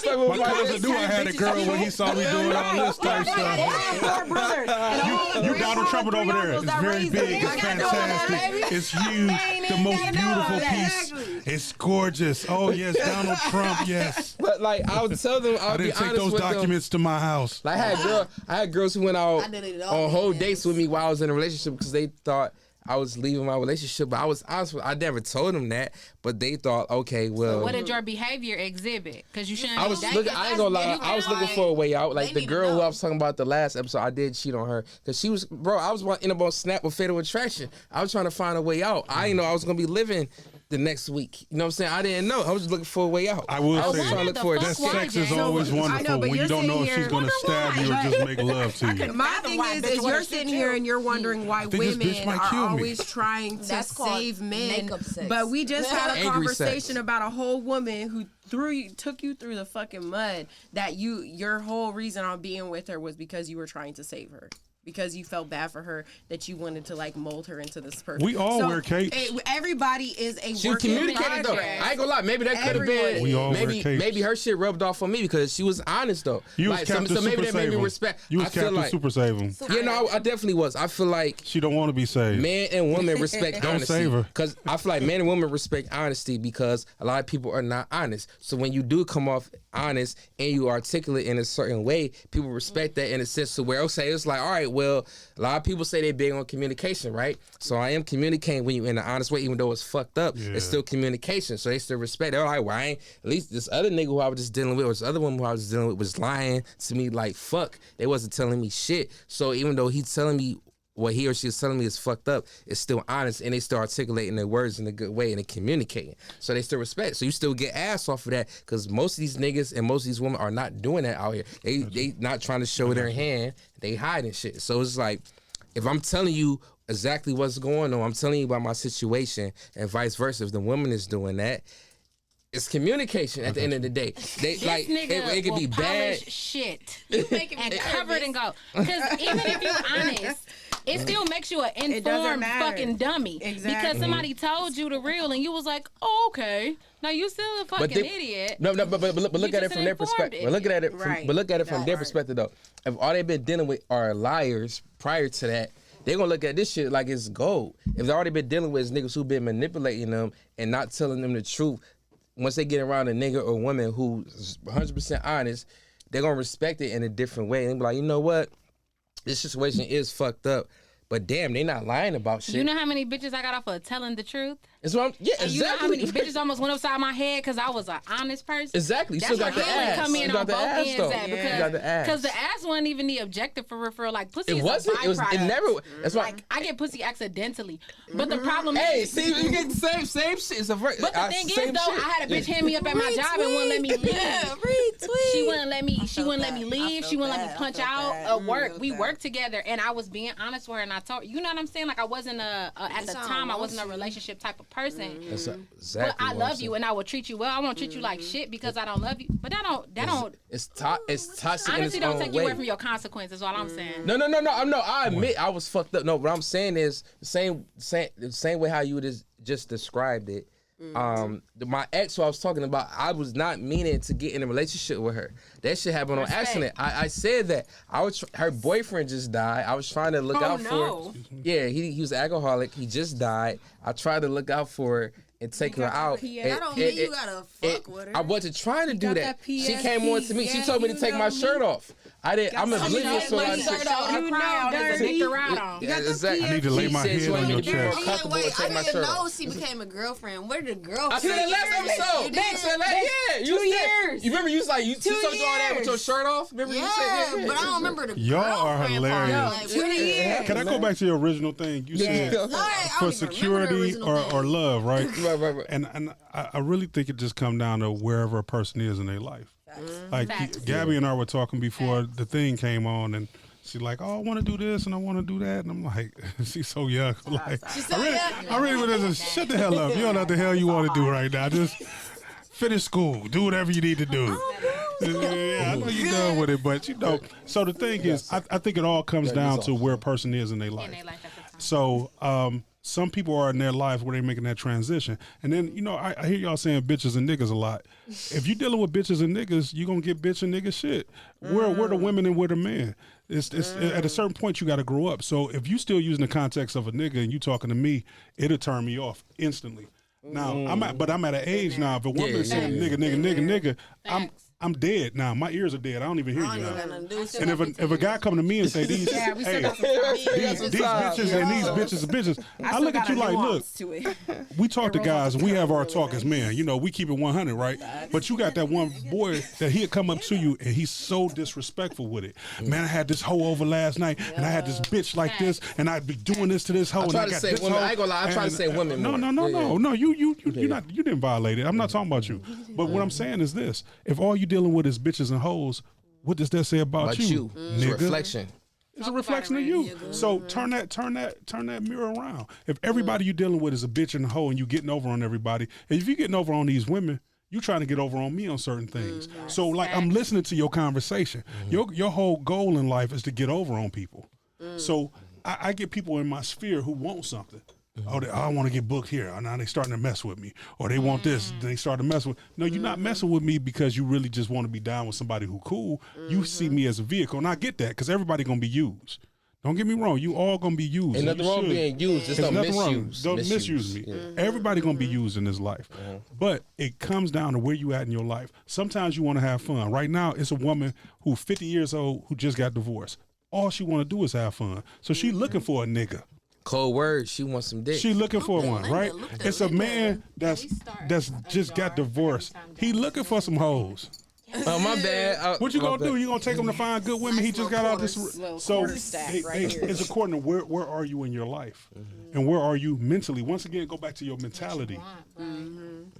day, my cousin knew I had a girl when he saw me doing all this type stuff. You Donald Trump over there. It's very big. It's fantastic. It's huge. The most beautiful piece. It's gorgeous. Oh yes, Donald Trump. Yes. But like I would tell them, I didn't take those documents to my house. Like I had girls who went out on whole dates with me while I was in a relationship because they thought I was leaving my relationship, but I was honest with. I never told them that, but they thought, okay, well. So what did your behavior exhibit? Because you shouldn't. I was looking. I ain't gonna lie. I was looking for a way out. Like the girl who I was talking about the last episode, I did cheat on her because she was, bro. I was in about Snap with Fatal Attraction. I was trying to find a way out. I didn't know I was gonna be living the next week. You know what I'm saying? I didn't know. I was just looking for a way out. I will say trying to look for that sex is always wonderful when you don't know if she's going to stab you or just make love to you. My thing is you're sitting here and you're wondering why women are always trying to save men. But we just had a conversation about a whole woman who took you through the fucking mud that your whole reason on being with her was because you were trying to save her. Because you felt bad for her, that you wanted to like mold her into this person. We all wear capes. Everybody is a she work in progress. Though. I ain't gonna lie. Maybe that could have been. We all wear capes. Maybe her shit rubbed off on me because she was honest though. You was Captain so maybe Super that made me respect. You was Captain Super Save him. Yeah, no, I definitely was. I feel like she don't want to be saved. Man and women respect honesty. Don't save her. Because I feel like men and women respect honesty because a lot of people are not honest. So when you do come off honest and you articulate in a certain way, people respect that in a sense to where it's like, all right, well, a lot of people say they big on communication, right? So I am communicating when you in an honest way, even though it's fucked up. Yeah. It's still communication, so they still respect. They're like, well, I ain't, at least this other nigga who I was just dealing with, or this other woman who I was dealing with, was lying to me like fuck. They wasn't telling me shit. So even though he's telling me what he or she is telling me is fucked up, it's still honest, and they still articulating their words in a good way and they communicating. So they still respect. So you still get ass off of that because most of these niggas and most of these women are not doing that out here. They not trying to show their hand. They hiding shit. So it's like, if I'm telling you exactly what's going on, I'm telling you about my situation, and vice versa. If the woman is doing that, it's communication at the end of the day. They like it could be bad shit. You make it and cover it and go. Because even if you're honest, it still makes you an informed fucking dummy. Exactly. Because somebody told you the real and you was like, oh, okay. Now you still a fucking idiot. No, but look at it from their perspective. But look at it from their perspective though. If all they've been dealing with are liars prior to that, they're gonna look at this shit like it's gold. If they've already been dealing with niggas who've been manipulating them and not telling them the truth, once they get around a nigga or woman who's 100% honest, they're gonna respect it in a different way and be like, you know what? This situation is fucked up, But damn, they not lying about shit. You know how many bitches I got off of telling the truth? That's what I'm, yeah, And you know how exactly. many bitches almost went upside my head because I was an honest person? Exactly. You That's still got where the healing ass. come in You on got the both ass ends though. at You got the ass. because the ass wasn't even the objective for real. Like pussy It is wasn't. a It was. It byproduct. never. That's why. Like I get pussy accidentally, but the problem Hey, is. see, you get the same shit. It's a But the thing is, though, I had a bitch hand me up at my job and wouldn't let me leave. Retweet. She wouldn't let me. She felt wouldn't let that. me I leave. felt She wouldn't let that. me I punch felt out that. at work. felt We that. worked together, and I was being honest with her. And I told you know what I'm saying. Like I wasn't at the sound time. I wasn't a lost. relationship type of person. That's But exactly. I what love I'm you, and I will treat you well. I won't treat you like shit because I don't love you. But that don't. It's toxic in Honestly, its don't own take you way. away from your consequences. All I'm saying. No. I admit I was fucked up. No, what I'm saying is the same way how you just described it. My ex, who I was talking about, I was not meaning to get in a relationship with her. That shit happened on accident. I said that her boyfriend just died. I was trying to look out for her. Yeah, he was an alcoholic. He just died. I tried to look out for her and take her out. That don't mean you gotta fuck with her. I wasn't trying to do that. that She came on to me. She told me to take my shirt off. I didn't. I'm oblivious to a lot of shit. You know, there's a dick to ride on. Yeah, exactly. I need to lay She my said she head wanted on me your to be more chest. comfortable and I take my didn't shirt know off. she became a girlfriend. Where did the girlfriend? I said that last episode. You Thanks, did. yeah. You 2 said- years. You remember you was like you told you all that with your years. shirt off. Remember you Yeah, said but I don't remember the Y'all are girlfriend hilarious. part. Like, where did you? Can I go back to your original thing? You said No, I don't for even remember the security original or thing. love, right? Right. And I really think it just comes down to wherever a person is in their life. Like Facts. Gabby and I were talking before the thing came on, and she's like, "Oh, I want to do this and I want to do that," and I'm like, "She's so young." Like, I really would have just shut the hell up. You don't know what the hell you want to do right now. Just finish school, do whatever you need to do. Yeah, I know you're done with it, but you know. So the thing is, I think it all comes down to where a person is in their life. In their life at the time. So some people are in their life where they're making that transition. And then, you know, I hear y'all saying bitches and niggas a lot. If you're dealing with bitches and niggas, you're going to get bitch and nigga shit. We're the women and we're the men. It's at a certain point, you got to grow up. So if you still using the context of a nigga and you talking to me, it'll turn me off instantly. Now, I'm at an age now, if a woman is saying nigga, I'm dead now. My ears are dead. I don't even hear you now. And if a guy come to me and say these bitches and these bitches are bitches, I look at you like, look, we talk to guys and we have our talk as men. You know, we keep it 100, right? But you got that one boy that he'll come up to you and he's so disrespectful with it. Man, I had this hoe over last night and I had this bitch like this and I'd be doing this to this hoe. I and try I to got say this women. hoe. I ain't gonna lie. I try to say women. No, more. no. You didn't violate it. I'm not talking about you. But what I'm saying is this: if all you dealing with is bitches and hoes, what does that say about you? It's a Nigga? reflection. It's a reflection of you. So turn that mirror around. If everybody you dealing with is a bitch and a hoe, and you getting over on everybody, and if you getting over on these women, you trying to get over on me on certain things. So like I'm listening to your conversation. Your whole goal in life is to get over on people. So I get people in my sphere who want something. Oh, I want to get booked here. Now they starting to mess with me, or they want this. They start to mess with. No, you're not messing with me because you really just want to be down with somebody who cool. You see me as a vehicle, and I get that because everybody gonna be used. Don't get me wrong. You all gonna be used. Ain't nothing wrong with being used. Just don't nothing wrong. misuse. Don't misuse me. Everybody gonna be used in this life, but it comes down to where you at in your life. Sometimes you want to have fun. Right now, it's a woman who's 50 years old who just got divorced. All she want to do is have fun. So she looking for a nigga. Cold word. She wants some dick. She looking for one, right? It's a man that's just got divorced. He looking for some hoes. Oh, my bad. What you My gonna bad. do? You gonna take him to find good women? He just got out this. So quarter stack right here. it's according to where are you in your life, and where are you mentally. Once again, go back to your mentality.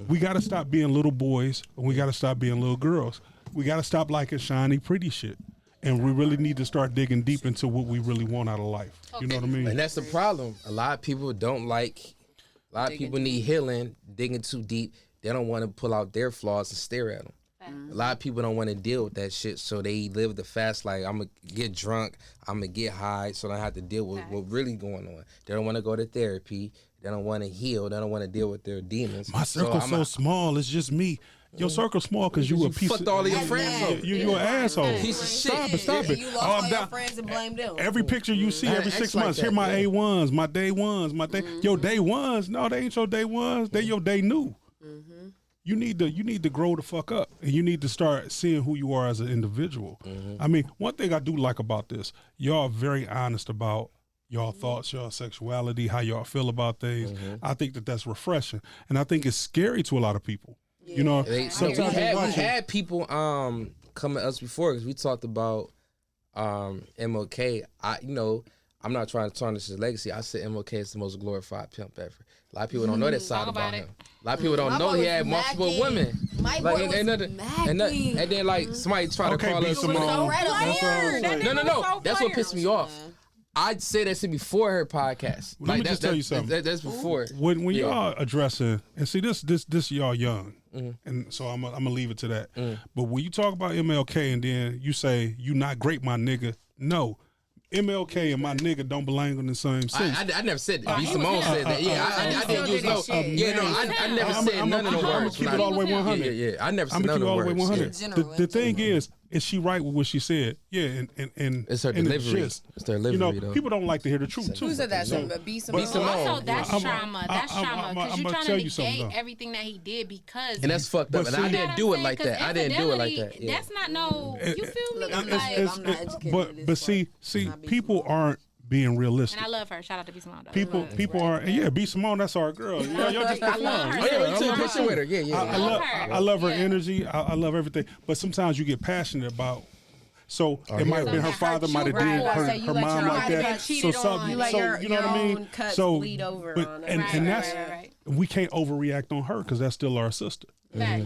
We gotta stop being little boys, and we gotta stop being little girls. We gotta stop liking shiny, pretty shit. And we really need to start digging deep into what we really want out of life. You know what I mean? And that's the problem. A lot of people don't like. A lot of people need healing, digging too deep. They don't want to pull out their flaws and stare at them. A lot of people don't want to deal with that shit, so they live the fast life. I'm gonna get drunk, I'm gonna get high, so I don't have to deal with what really going on. They don't want to go to therapy. They don't want to heal. They don't want to deal with their demons. My circle's so small. It's just me. Your circle's small because you a piece fucked of all of your friends up. You an asshole. Piece of shit. Stop it. You Oh, lost all I'm your down. friends and blamed them. Every picture you see every Acts 6 like months. that, Here my yeah. A1s, my day ones, my day. Your day ones. No, they ain't your day ones. They your day new. You need to grow the fuck up, and you need to start seeing who you are as an individual. I mean, one thing I do like about this, y'all are very honest about y'all thoughts, y'all sexuality, how y'all feel about things. I think that that's refreshing, and I think it's scary to a lot of people. You know, sometimes we had people come at us before because we talked about MLK. I'm not trying to tarnish his legacy. I said MLK is the most glorified pimp ever. A lot of people don't know that side about him. A lot of people don't know he had multiple women. And then like somebody try to call us. No. That's what pissed me off. I'd say that shit before her podcast. Let me just tell you something. That's before. When y'all addressing, and see this y'all young, and so I'm gonna leave it to that. But when you talk about MLK and then you say you not great, my nigga, no. MLK and my nigga don't belong in the same sense. I never said that. B. Simone said that. Yeah, I didn't use no. I never said none of the words. I'm gonna keep it all the way 100. Yeah. I never said none of the words. I'm gonna keep it all the way 100. The thing is she right with what she said? Yeah, and it's her delivery. It's their delivery. You know, people don't like to hear the truth too. Who said that? B. Simone. Also, that's trauma. That's trauma because you're trying to negate everything that he did because. And that's fucked up. And I didn't do it like that. I didn't do it like that. That's not no. You feel me? I'm not educated. But see, people aren't being realistic. And I love her. Shout out to B. Simone. People are, B. Simone, that's our girl. Y'all just I love her. Oh yeah, we took a picture with her. Yeah. I love her energy. I love everything. But sometimes you get passionate about. So it might have been her father, might have did her mom like that. So something, you know what I mean. So bleed over on and that's we can't overreact on her because that's still our sister.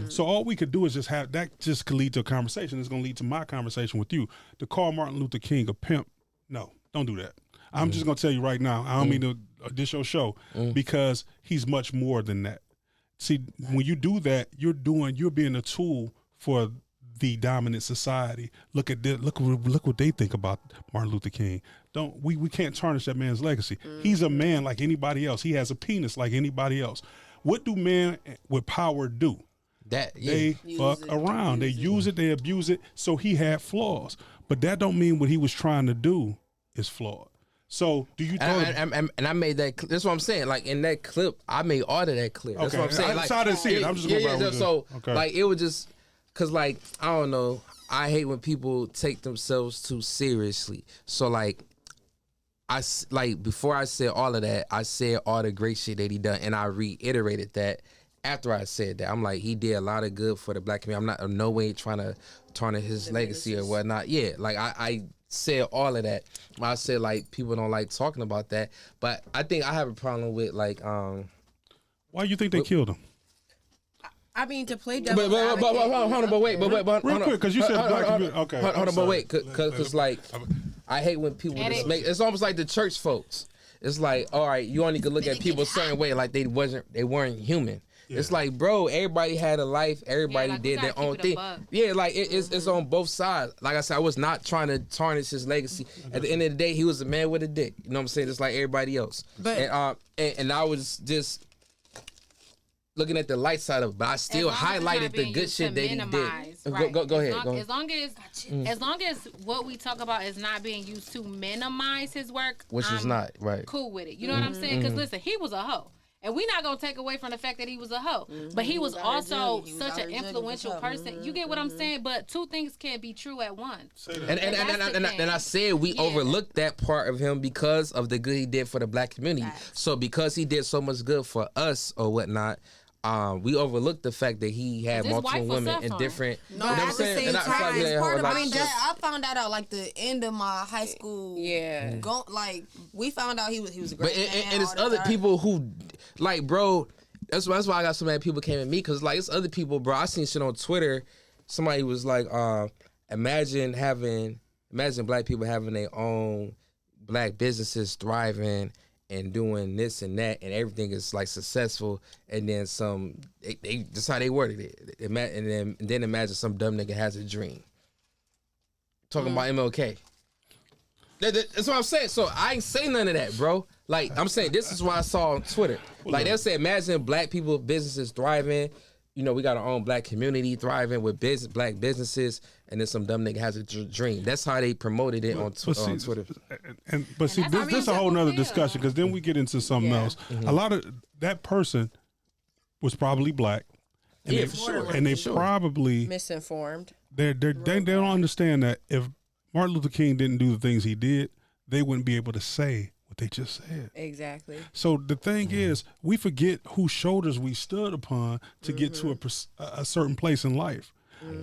So all we could do is just have that. Just could lead to a conversation. It's going to lead to my conversation with you. To call Martin Luther King a pimp, no, don't do that. I'm just going to tell you right now. I don't mean to dish your show because he's much more than that. See, when you do that, you're being a tool for the dominant society. Look at this, look what they think about Martin Luther King. We can't tarnish that man's legacy. He's a man like anybody else. He has a penis like anybody else. What do men with power do? They fuck around. They use it, they abuse it. So he had flaws. But that don't mean what he was trying to do is flawed. So do you and I made that that's what I'm saying. Like in that clip, I made all of that clear. That's what I'm saying. I didn't see it. I'm just going like it was just cause like I don't know. I hate when people take themselves too seriously. So like before I said all of that, I said all the great shit that he done, and I reiterated that after I said that. I'm like, he did a lot of good for the black community. I'm not in no way trying to tarnish his legacy or whatnot. Yeah, like I said all of that. I said like people don't like talking about that, but I think I have a problem with like why do you think they killed him? I mean, to play devil's advocate. Hold on, but wait, real quick, because you said black community. Okay, hold on, but wait, because like I hate when people just make it's almost like the church folks. It's like, all right, you only could look at people a certain way, like they weren't human. Yeah. It's like, bro, everybody had a life. Everybody did their own thing. Yeah, like it's on both sides. Like I said, I was not trying to tarnish his legacy. At the end of the day, he was a man with a dick. You know what I'm saying? Just like everybody else. But and I was just looking at the light side of it, but I still highlighted the good shit that he did. Right. Go ahead. As long as what we talk about is not being used to minimize his work, which is not right. Cool with it. You know what I'm saying? Because listen, he was a hoe. And we're not going to take away from the fact that he was a hoe. But he was also such an influential person. You get what I'm saying? But two things can't be true at once. And I said we overlooked that part of him because of the good he did for the black community. So because he did so much good for us or whatnot, we overlooked the fact that he had multiple women in different. No, at the same time, I found that out like the end of my high school. Yeah, we found out he was a great man. And it's other people who, like, bro. That's why I got so many people came at me because like it's other people, bro. I seen shit on Twitter. Somebody was like, imagine black people having their own black businesses thriving and doing this and that, and everything is like successful, and then that's how they worded it. And then imagine some dumb nigga has a dream. Talking about MLK. That's what I'm saying. So I ain't say none of that, bro. Like I'm saying, this is what I saw on Twitter. Like they'll say, imagine black people businesses thriving. You know, we got our own black community thriving with black businesses, and then some dumb nigga has a dream. That's how they promoted it on Twitter. But this is a whole nother discussion because then we get into something else. A lot of that person was probably black, and they probably misinformed. They don't understand that if Martin Luther King didn't do the things he did, they wouldn't be able to say what what they just said. Exactly. So the thing is, we forget whose shoulders we stood upon to get to a certain place in life.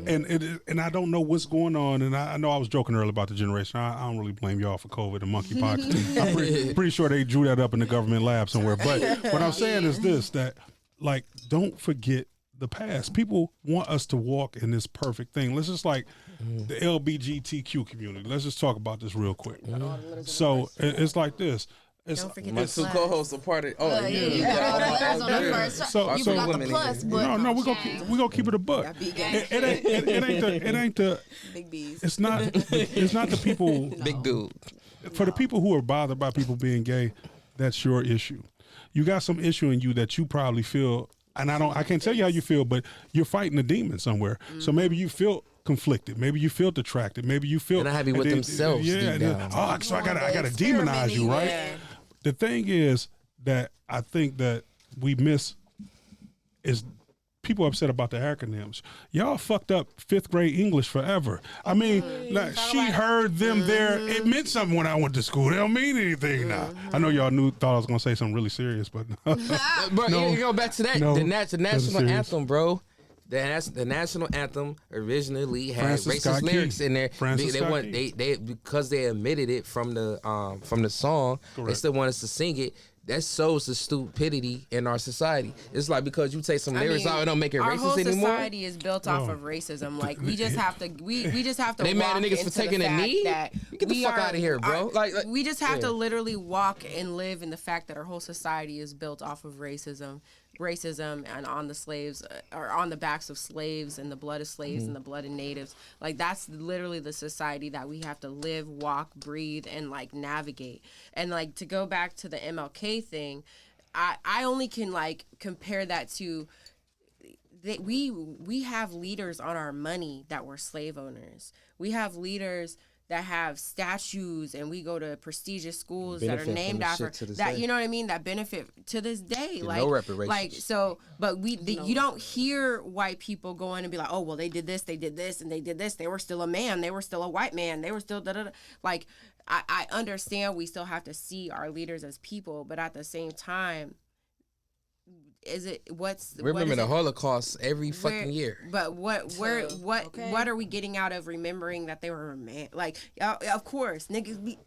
And I don't know what's going on. And I know I was joking earlier about the generation. I don't really blame y'all for COVID and monkeypox. I'm pretty sure they drew that up in the government lab somewhere. But what I'm saying is this, that like, don't forget the past. People want us to walk in this perfect thing. Let's just like the LBGTQ community. Let's just talk about this real quick. So it's like this. Don't forget My the two class. co-hosts are part of. Oh, Yeah, you got all the letters on the first. So- You so- forgot the women plus, in but no, we gonna keep it a buck. It ain't the. big B's. It's not the people. big dude. For the people who are bothered by people being gay, that's your issue. You got some issue in you that you probably feel, and I can't tell you how you feel, but you're fighting a demon somewhere. So maybe you feel conflicted. Maybe you feel attracted. Maybe you feel They're not happy with themselves Yeah. deep down. Oh, so I gotta demonize you, right? Yeah. The thing is that I think that we miss is people upset about the acronyms. Y'all fucked up 5th grade English forever. I mean, like, she heard them there. It meant something when I went to school. They don't mean anything now. I know y'all thought I was gonna say something really serious, but Bro, No. you go back to that. No. The national serious. anthem, bro. The national anthem originally had Francis racist Scott lyrics Key. in there. Francis They Scott want Key. they because they omitted it from the song. They Correct. still want us to sing it. That shows the stupidity in our society. It's like because you take some lyrics out, it don't make it our whole racist anymore. society is built off of racism. Like we just have to, we just have to. They mad walk at niggas for into taking the a fact knee? That Get the we fuck are- outta here, bro. Like, we just have yeah. to literally walk and live in the fact that our whole society is built off of racism and on the slaves or on the backs of slaves and the blood of slaves and the blood of natives. Like that's literally the society that we have to live, walk, breathe, and like navigate. And like to go back to the MLK thing, I only can like compare that to that we have leaders on our money that were slave owners. We have leaders that have statues, and we go to prestigious schools that Benefit are from named the after shit to this that. day. You know what I mean? That benefit to this day. Get Like no reparations. Like so, but you don't hear white people go in and be like, oh well, they did this, and they did this. They were still a man. They were still a white man. They were still da da da. Like I understand we still have to see our leaders as people, but at the same time, Remember the Holocaust every fucking year. But what are we getting out of remembering that they were a man? Like of course niggas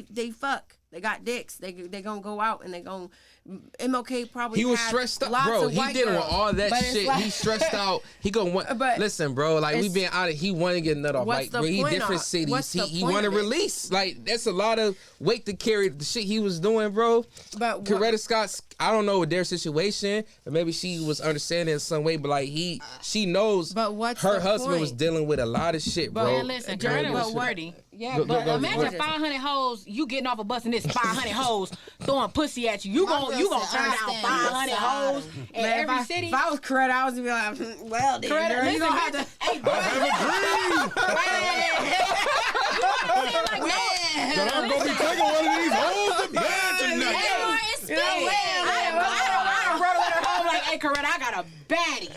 they fuck. They got dicks. They gonna go out and they gonna MLK probably. He was had stressed out, lots bro. of He white dealing with girls. all that But it's shit. like- He stressed out. He gonna want. But listen, bro. Like we it's- been out of. He want to get nut off. What's Like the bro, he point different of- cities. what's the He point want to of it? release. Like that's a lot of weight to carry. The shit he was doing, bro. But Coretta Scott's. I don't know what their situation, but maybe she was understanding in some way. But like she knows. But what's her the husband point? was dealing with a lot of shit, But- bro. Man, listen, Jared, Coretta but was what- pretty. Yeah, Go- but go- Imagine go- 500 hoes, you getting off a bus and this 500 hoes throwing pussy at you. You My gonna girl said, turn I down stand 500 outside. hoes in Man, every if city. If I was Coretta, I was gonna be like, well, then, Coretta, girl, you listen, gonna have to. hey, boy, I have a dream that I'm gonna be taking one of these hoes to bed tonight. I done wrote a letter home like, hey, Coretta, I got a baddie.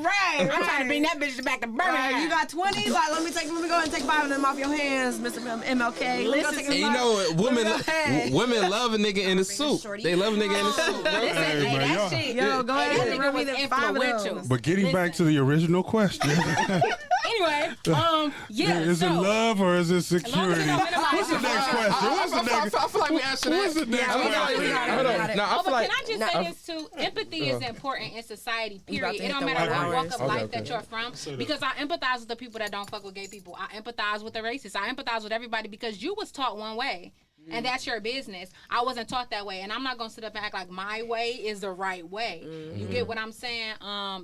Right, I'm trying to bring that bitch back to Birmingham. You got 20? Like, let me go ahead and take 5 of them off your hands, Mr. MLK. Listen, And you know what? Women love a nigga in a suit. shorty. They love a nigga in a suit, bro. Listen, Hey, man, that y'all- shit. Yo, go Hey, ahead that and nigga rub me was the 5 of influential. those. But getting back to the original question, Anyway, yeah. is it so, love or is it as long as security? you don't minimize What's the your- next question? What's the next? I feel like we answered that. What's the next Yeah, we got it, question? we got it. Hold on. No, I Oh, feel but like. can I just say this too? Empathy is important in society, about period. to It hit don't the matter white what walk hours. of Okay, life okay. that you're from. Because I empathize with the people that don't fuck with gay people. I empathize with the racists. I empathize with everybody because you was taught one way. And that's your business. I wasn't taught that way. And I'm not going to sit up and act like my way is the right way. You get what I'm saying?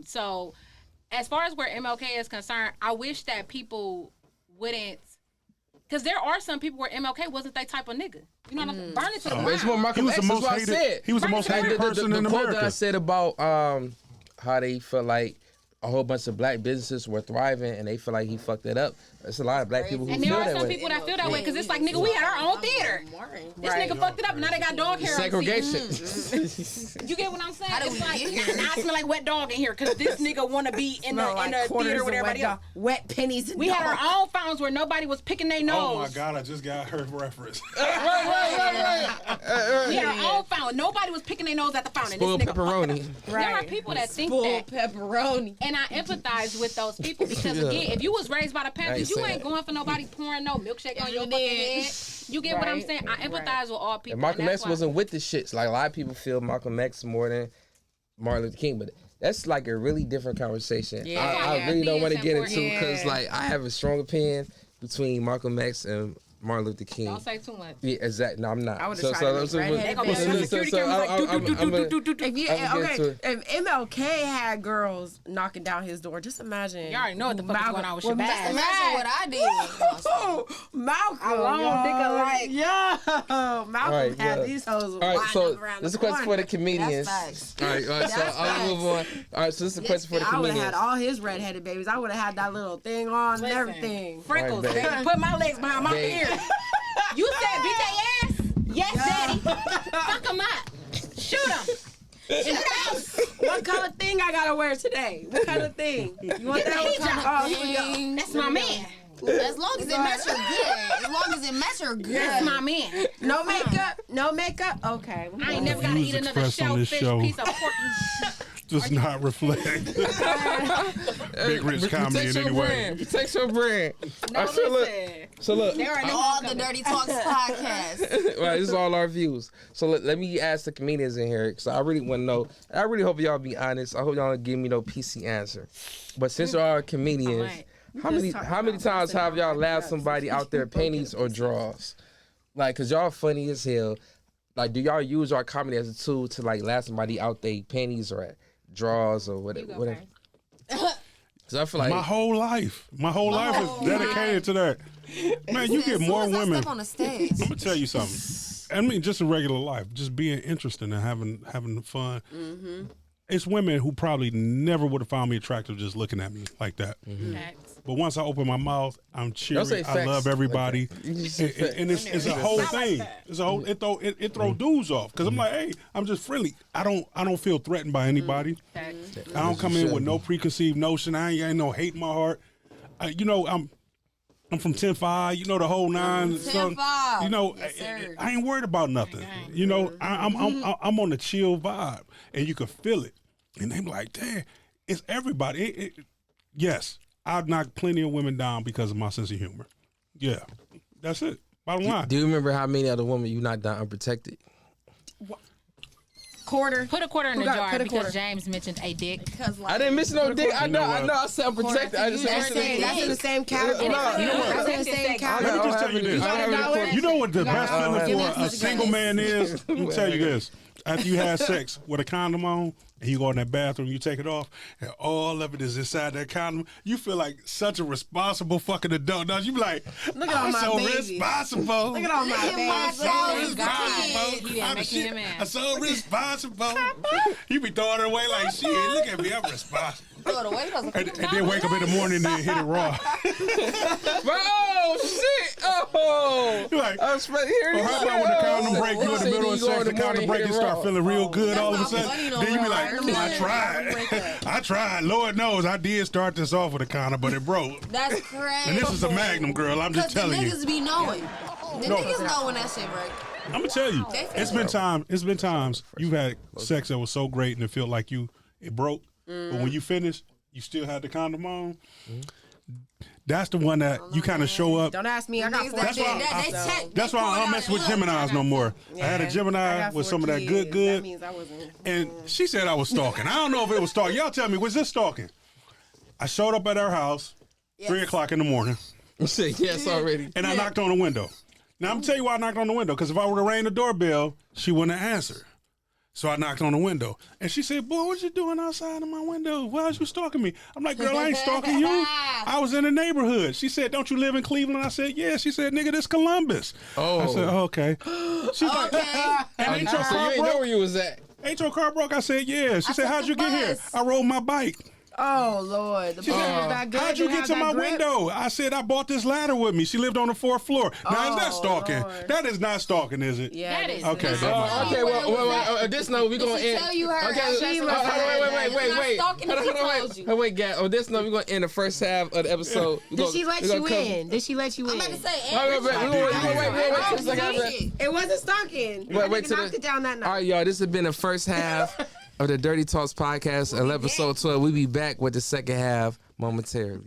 So as far as where MLK is concerned, I wish that people wouldn't. Because there are some people where MLK wasn't that type of nigga. You know what I'm saying? Burn it to the But it's ground. more Malcolm He was the X, that's most what I hated. said. He was the most Right. hated person the in quote that I America. said about how they feel like a whole bunch of black businesses were thriving and they feel like he fucked it up. There's a lot of black people who And feel there are that some way. people that feel that way because it's like, nigga, we had our own theater. This nigga fucked it up and now they got dog hair. Segregation. You get what I'm saying? How did It's we like, get here? now I smell like wet dog in here because this nigga want to be in the theater with everybody else. Wet pennies. And We had our own fountains where nobody was picking their nose. Oh my God, I just got her reference. We had our own fountain. Nobody was picking their nose at the fountain. Spoiled This nigga fucked pepperoni. it up. There are people that think that. pepperoni. And I empathize with those people because again, if you was raised by the Panthers, you ain't going for nobody pouring no milkshake on your fucking head. You get what I'm saying? I empathize with all people. And Malcolm that's X why- wasn't with the shits. Like a lot of people feel Malcolm X more than Martin Luther King, but that's like a really different conversation. Yeah. I really don't want to get into Yeah. because like I have a strong opinion between Malcolm X and Martin Luther King. Don't say too much. Yeah, exactly. No, I'm not. I would've tried to make redheaded babies. babies. Security cameras like, If you, I'm okay, getting if MLK had girls knocking down his door, just imagine. You already know what the fuck is going on with Shabazz. Imagine what I did. Malcolm, A long yo. nigga like- Yo, Malcolm Alright, had yeah. these hoes All right, winding so up around this is a the question for the corner. comedians. That's facts. All right, so That's I'll move on. All right, so this is a question for the I would have comedians. had all his redheaded babies. I would have had that little thing on and Listen. everything. Freckles, Right, baby. baby. Put my legs behind my Baby. ears. You said beat their ass? Yes, daddy. Fuck them up. Shoot them. What color thing I gotta wear today? What kind of thing? You want that? What color? Oh, yeah. That's my man. As long as it match your good. As long as it match your That's good. my man. No makeup? No makeup? Okay. I ain't never gotta Views eat another expressed on this shellfish show. piece of pork. Does not reflect Big Rich comedy in any way. Protect your brand. No, so look, listen. so look. There are no All the Dirty Talks podcast. Right, this is all our views. So let me ask the comedians in here because I really want to know. I really hope y'all be honest. I hope y'all don't give me no PC answer. But since y'all are comedians, Alright. how many times have y'all laughed somebody out their panties or draws? Like, cause y'all funny as hell. Like, do y'all use our comedy as a tool to like laugh somebody out their panties or draws or whatever? So I feel like My whole life is dedicated to that. Man, you get more women. Step on the stage. I'm gonna tell you something. I mean, just in regular life, just being interested and having fun. Mm-hmm. It's women who probably never would have found me attractive just looking at me like that. Facts. But once I open my mouth, I'm cheering. say I facts love everybody, like that. You just say facts. and it's a whole thing. It's a whole it throw dudes off because I'm like, hey, I'm just friendly. I don't feel threatened by anybody. Facts. I don't come in with no preconceived notion. I ain't no hate in my heart. You know, I'm from 10-5, you know, the whole nine. 10-5. You know, Yes, sir. I ain't worried about nothing. You know, I'm on a chill vibe, and you can feel it. And they be like, damn, it's everybody. Yes, I've knocked plenty of women down because of my sense of humor. Yeah, that's it. Bottom line. do you remember how many other women you knocked down unprotected? Quarter. Put a quarter in Who the got- jar put a because quarter. James mentioned a dick. Because like, I didn't miss no dick. I know. what? I said unprotected. I just That's said it. That's in the same category. You know- you know what? That's in the same Let category. me just tell you this. You know what the best feeling for a single man is? Let me tell you this. After you have sex with a condom on and you go in that bathroom, you take it off, and all of it is inside that condom, you feel like such a responsible fucking adult. Don't you be like, Look at all I'm my so babies. responsible. Look at all my Look at my babies. dog. Responsible. Yeah, I'm making shit. him mad. I'm so responsible. You be throwing it away like shit. Look at me, I'm responsible. throw it away. And then wake up in the morning and hit it raw. Oh shit! Oh, You're like, I was here. or how about when the condom break, you in the middle of sex, the condom break, you start feeling real good all of a That's not sudden. funny no Then you be more. like, I tried. I tried. Lord knows I did start this off with a condom, but it broke. That's crazy. And this is a Magnum, girl. I'm just Because the telling you. niggas be knowing. The No. niggas know when that shit break. I'm gonna tell you. It's been times you've had sex that was so great and it felt like it broke, but when you finish, you still had the condom on. That's the one that you kind of show up. Don't ask me. I got Niggas 4 that That's did why that, they so- check. That's they why pull I don't out mess and with look. Geminis no more. I had a I Gemini got with 4 some of that kids. good. That means I wasn't. And she said I was stalking. I don't know if it was stalking. Y'all tell me, was this stalking? I showed up at her house, 3 o'clock in the morning, Shit, yes, already. and I knocked on the window. Now, I'm going to tell you why I knocked on the window, because if I would have rang the doorbell, she wouldn't have answered. So I knocked on the window. And she said, boy, what you doing outside of my window? Why is you stalking me? I'm like, girl, I ain't stalking you. I was in the neighborhood. She said, don't you live in Cleveland? I said, yeah. She said, nigga, this Columbus. Oh. I said, okay. She's like, and ain't your So car you ain't know broke? where you was at. Ain't your car broke? I said, yeah. She said, took how'd the you get here? bus. I rode my bike. Oh Lord, the porn was that good. How'd you get to my window? I said I bought this ladder with me. She lived on the 4th floor. Now is that stalking? Lord. That is not stalking, is it? Yeah, That it is. Okay. This never is- mind. Okay, well, this note we gonna Did she end. tell you her Okay, address? she and was all like, that? wait. It's not stalking if she told you. Wait, Gat. On this note, we're gonna end the first half of the episode. Did she let you in? Did she let you in? I'm about to say, Wait. It wasn't stalking. Wait till knocked it down that night. All right, y'all. This has been the first half of the Dirty Talks podcast, episode 12. We'll be back with the second half momentarily.